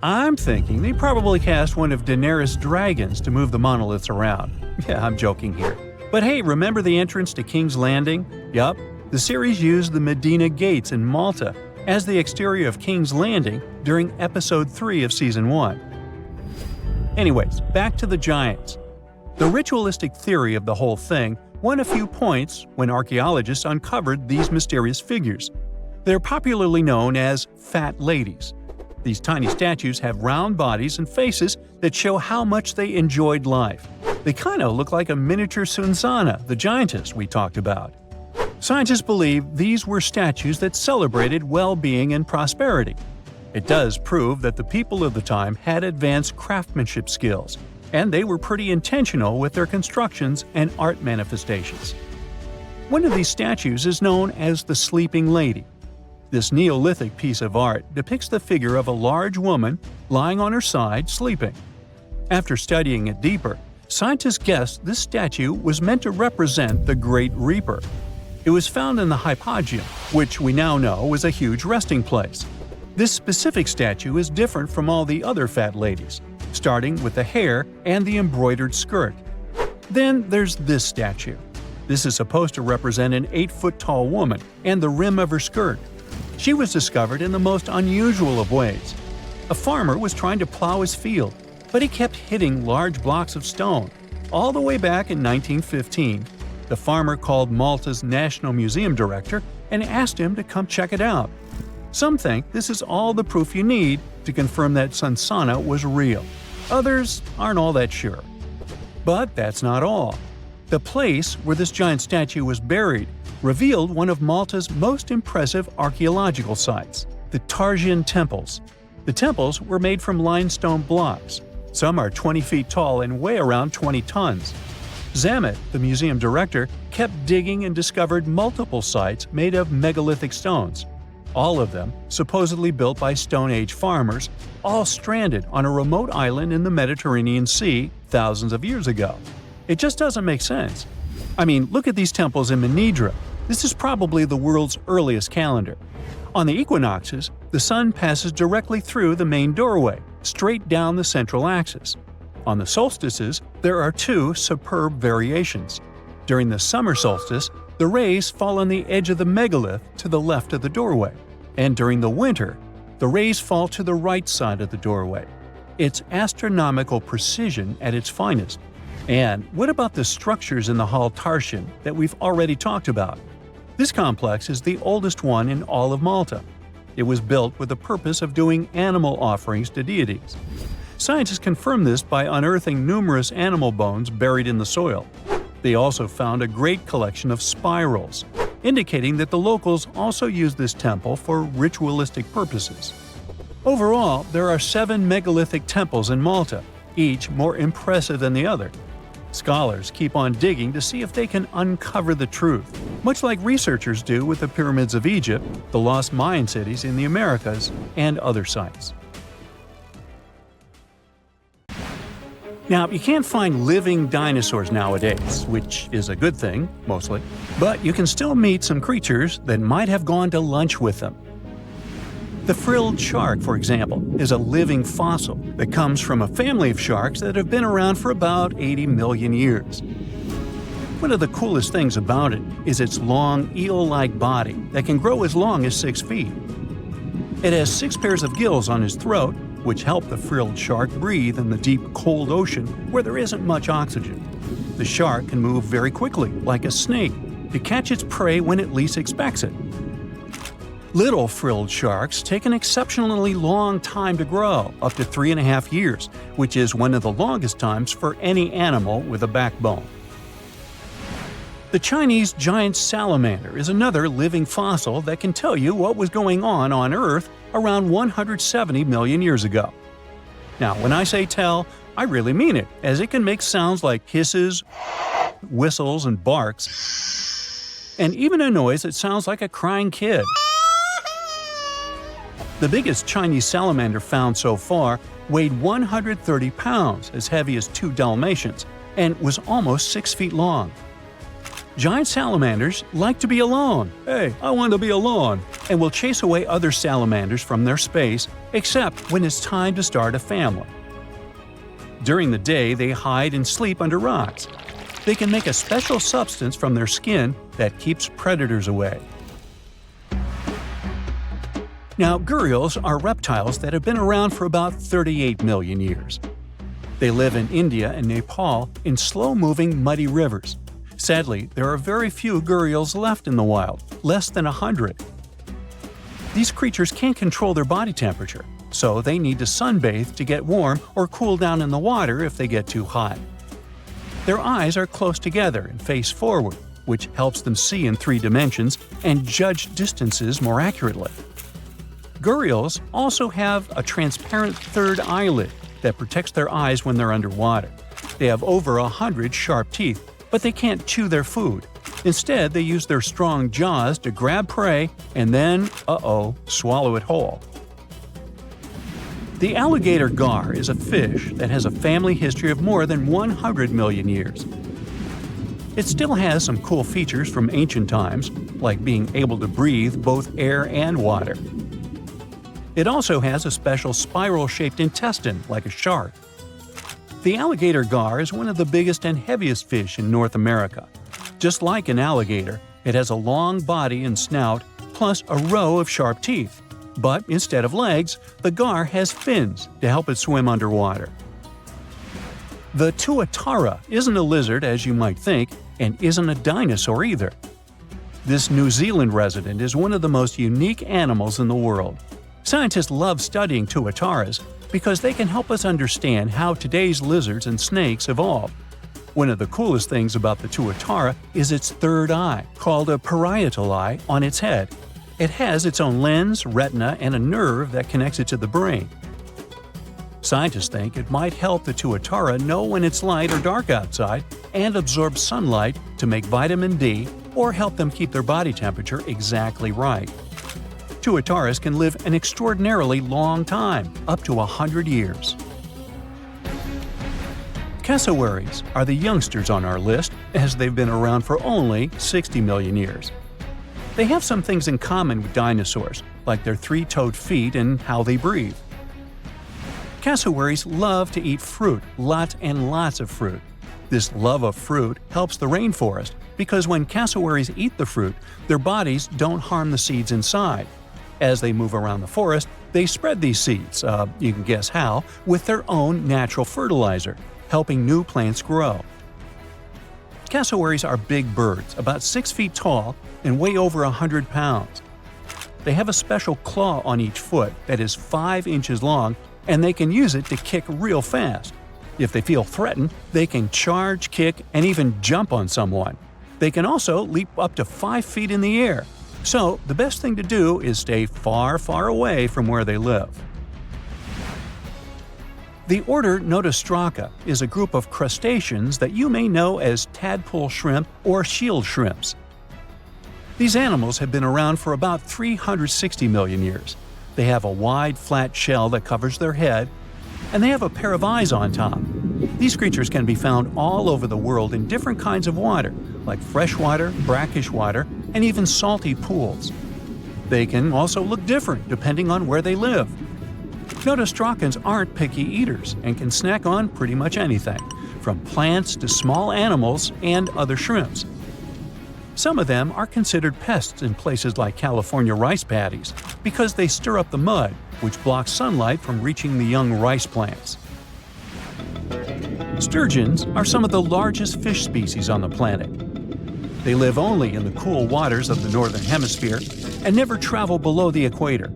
I'm thinking they probably cast one of Daenerys' dragons to move the monoliths around. Yeah, I'm joking here. But hey, remember the entrance to King's Landing? Yup, the series used the Medina Gates in Malta as the exterior of King's Landing during Episode 3 of Season 1. Anyways, back to the giants. The ritualistic theory of the whole thing won a few points when archaeologists uncovered these mysterious figures. They're popularly known as fat ladies. These tiny statues have round bodies and faces that show how much they enjoyed life. They kinda look like a miniature Sunsana, the giantess we talked about. Scientists believe these were statues that celebrated well-being and prosperity. It does prove that the people of the time had advanced craftsmanship skills, and they were pretty intentional with their constructions and art manifestations. One of these statues is known as the Sleeping Lady. This Neolithic piece of art depicts the figure of a large woman lying on her side sleeping. After studying it deeper, scientists guessed this statue was meant to represent the Great Reaper. It was found in the hypogeum, which we now know is a huge resting place. This specific statue is different from all the other fat ladies, starting with the hair and the embroidered skirt. Then there's this statue. This is supposed to represent an 8-foot-tall woman and the rim of her skirt. She was discovered in the most unusual of ways. A farmer was trying to plow his field, but he kept hitting large blocks of stone. All the way back in 1915, the farmer called Malta's National Museum director and asked him to come check it out. Some think this is all the proof you need to confirm that Sunsana was real. Others aren't all that sure. But that's not all. The place where this giant statue was buried revealed one of Malta's most impressive archaeological sites, the Tarsian Temples. The temples were made from limestone blocks. Some are 20 feet tall and weigh around 20 tons. Zamet, the museum director, kept digging and discovered multiple sites made of megalithic stones. All of them supposedly built by Stone Age farmers, all stranded on a remote island in the Mediterranean Sea thousands of years ago. It just doesn't make sense. I mean, look at these temples in Manidra. This is probably the world's earliest calendar. On the equinoxes, the sun passes directly through the main doorway, straight down the central axis. On the solstices, there are 2 superb variations. During the summer solstice, the rays fall on the edge of the megalith to the left of the doorway, and during the winter, the rays fall to the right side of the doorway. It's astronomical precision at its finest. And what about the structures in the Hall Tarsian that we've already talked about? This complex is the oldest one in all of Malta. It was built with the purpose of doing animal offerings to deities. Scientists confirm this by unearthing numerous animal bones buried in the soil. They also found a great collection of spirals, indicating that the locals also used this temple for ritualistic purposes. Overall, there are 7 megalithic temples in Malta, each more impressive than the other. Scholars keep on digging to see if they can uncover the truth, much like researchers do with the pyramids of Egypt, the lost Mayan cities in the Americas, and other sites. Now, you can't find living dinosaurs nowadays, which is a good thing, mostly, but you can still meet some creatures that might have gone to lunch with them. The frilled shark, for example, is a living fossil that comes from a family of sharks that have been around for about 80 million years. One of the coolest things about it is its long, eel-like body that can grow as long as 6 feet. It has 6 pairs of gills on its throat, which help the frilled shark breathe in the deep, cold ocean where there isn't much oxygen. The shark can move very quickly, like a snake, to catch its prey when it least expects it. Little frilled sharks take an exceptionally long time to grow, up to 3.5 years, which is one of the longest times for any animal with a backbone. The Chinese giant salamander is another living fossil that can tell you what was going on Earth around 170 million years ago. Now, when I say tell, I really mean it, as it can make sounds like hisses, whistles, and barks, and even a noise that sounds like a crying kid. The biggest Chinese salamander found so far weighed 130 pounds, as heavy as 2 Dalmatians, and was almost 6 feet long. Giant salamanders like to be alone. Hey, I want to be alone, and will chase away other salamanders from their space, except when it's time to start a family. During the day, they hide and sleep under rocks. They can make a special substance from their skin that keeps predators away. Now, gharials are reptiles that have been around for about 38 million years. They live in India and Nepal in slow-moving, muddy rivers. Sadly, there are very few gharials left in the wild, less than 100. These creatures can't control their body temperature, so they need to sunbathe to get warm or cool down in the water if they get too hot. Their eyes are close together and face forward, which helps them see in 3 dimensions and judge distances more accurately. Gharials also have a transparent third eyelid that protects their eyes when they're underwater. They have over 100 sharp teeth, but they can't chew their food. Instead, they use their strong jaws to grab prey and then, swallow it whole. The alligator gar is a fish that has a family history of more than 100 million years. It still has some cool features from ancient times, like being able to breathe both air and water. It also has a special spiral-shaped intestine, like a shark. The alligator gar is one of the biggest and heaviest fish in North America. Just like an alligator, it has a long body and snout, plus a row of sharp teeth. But instead of legs, the gar has fins to help it swim underwater. The tuatara isn't a lizard as you might think, and isn't a dinosaur either. This New Zealand resident is one of the most unique animals in the world. Scientists love studying tuataras because they can help us understand how today's lizards and snakes evolved. One of the coolest things about the tuatara is its third eye, called a parietal eye, on its head. It has its own lens, retina, and a nerve that connects it to the brain. Scientists think it might help the tuatara know when it's light or dark outside and absorb sunlight to make vitamin D or help them keep their body temperature exactly right. Tuataras can live an extraordinarily long time, up to 100 years. Cassowaries are the youngsters on our list, as they've been around for only 60 million years. They have some things in common with dinosaurs, like their 3-toed feet and how they breathe. Cassowaries love to eat fruit, lots and lots of fruit. This love of fruit helps the rainforest, because when cassowaries eat the fruit, their bodies don't harm the seeds inside. As they move around the forest, they spread these seeds, you can guess how, with their own natural fertilizer, helping new plants grow. Cassowaries are big birds, about 6 feet tall and weigh over 100 pounds. They have a special claw on each foot that is 5 inches long, and they can use it to kick real fast. If they feel threatened, they can charge, kick, and even jump on someone. They can also leap up to 5 feet in the air. So, the best thing to do is stay far, far away from where they live. The order Notostraca is a group of crustaceans that you may know as tadpole shrimp or shield shrimps. These animals have been around for about 360 million years. They have a wide, flat shell that covers their head, and they have a pair of eyes on top. These creatures can be found all over the world in different kinds of water, like freshwater, brackish water, and even salty pools. They can also look different depending on where they live. Notostracans aren't picky eaters and can snack on pretty much anything, from plants to small animals and other shrimps. Some of them are considered pests in places like California rice paddies. because they stir up the mud, which blocks sunlight from reaching the young rice plants. Sturgeons are some of the largest fish species on the planet. They live only in the cool waters of the northern hemisphere and never travel below the equator.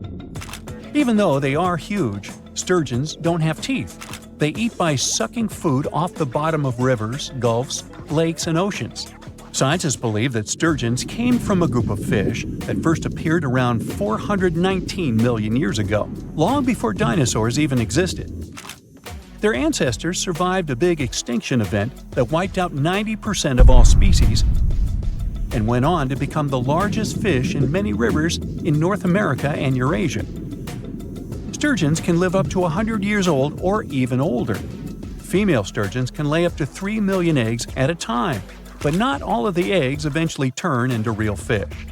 Even though they are huge, sturgeons don't have teeth. They eat by sucking food off the bottom of rivers, gulfs, lakes, and oceans. Scientists believe that sturgeons came from a group of fish that first appeared around 419 million years ago, long before dinosaurs even existed. Their ancestors survived a big extinction event that wiped out 90% of all species and went on to become the largest fish in many rivers in North America and Eurasia. Sturgeons can live up to 100 years old or even older. Female sturgeons can lay up to 3 million eggs at a time, but not all of the eggs eventually turn into real fish.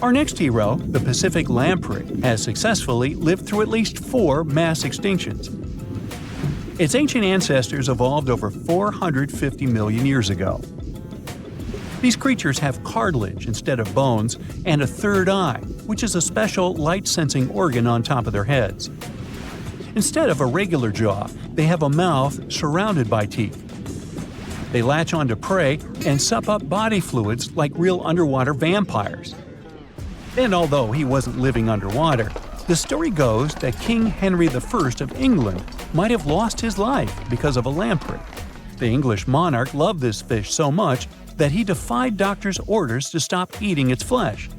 Our next hero, the Pacific lamprey, has successfully lived through at least 4 mass extinctions. Its ancient ancestors evolved over 450 million years ago. These creatures have cartilage instead of bones and a third eye, which is a special light-sensing organ on top of their heads. Instead of a regular jaw, they have a mouth surrounded by teeth. They latch onto prey and sup up body fluids like real underwater vampires. And although he wasn't living underwater, the story goes that King Henry I of England might have lost his life because of a lamprey. The English monarch loved this fish so much that he defied doctors' orders to stop eating its flesh.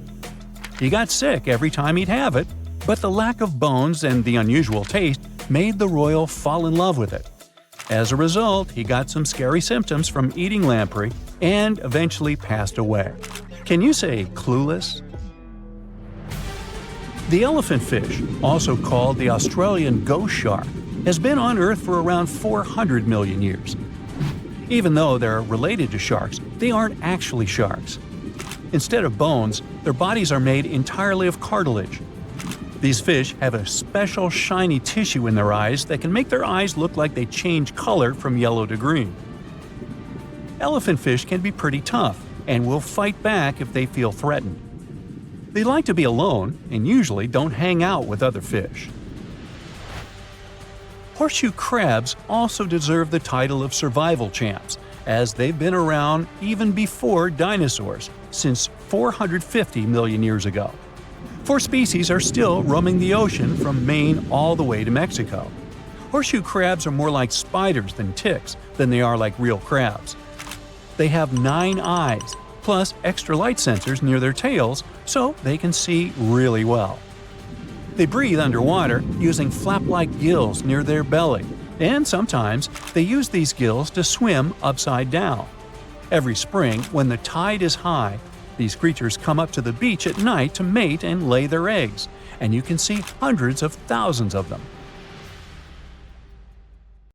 He got sick every time he'd have it, but the lack of bones and the unusual taste made the royal fall in love with it. As a result, he got some scary symptoms from eating lamprey and eventually passed away. Can you say clueless? The elephant fish, also called the Australian ghost shark, has been on Earth for around 400 million years. Even though they're related to sharks, they aren't actually sharks. Instead of bones, their bodies are made entirely of cartilage. These fish have a special shiny tissue in their eyes that can make their eyes look like they change color from yellow to green. Elephant fish can be pretty tough and will fight back if they feel threatened. They like to be alone and usually don't hang out with other fish. Horseshoe crabs also deserve the title of survival champs, as they've been around even before dinosaurs, since 450 million years ago. 4 species are still roaming the ocean from Maine all the way to Mexico. Horseshoe crabs are more like spiders than ticks than they are like real crabs. They have 9 eyes, plus extra light sensors near their tails, so they can see really well. They breathe underwater using flap-like gills near their belly, and sometimes they use these gills to swim upside down. Every spring, when the tide is high, these creatures come up to the beach at night to mate and lay their eggs, and you can see hundreds of thousands of them.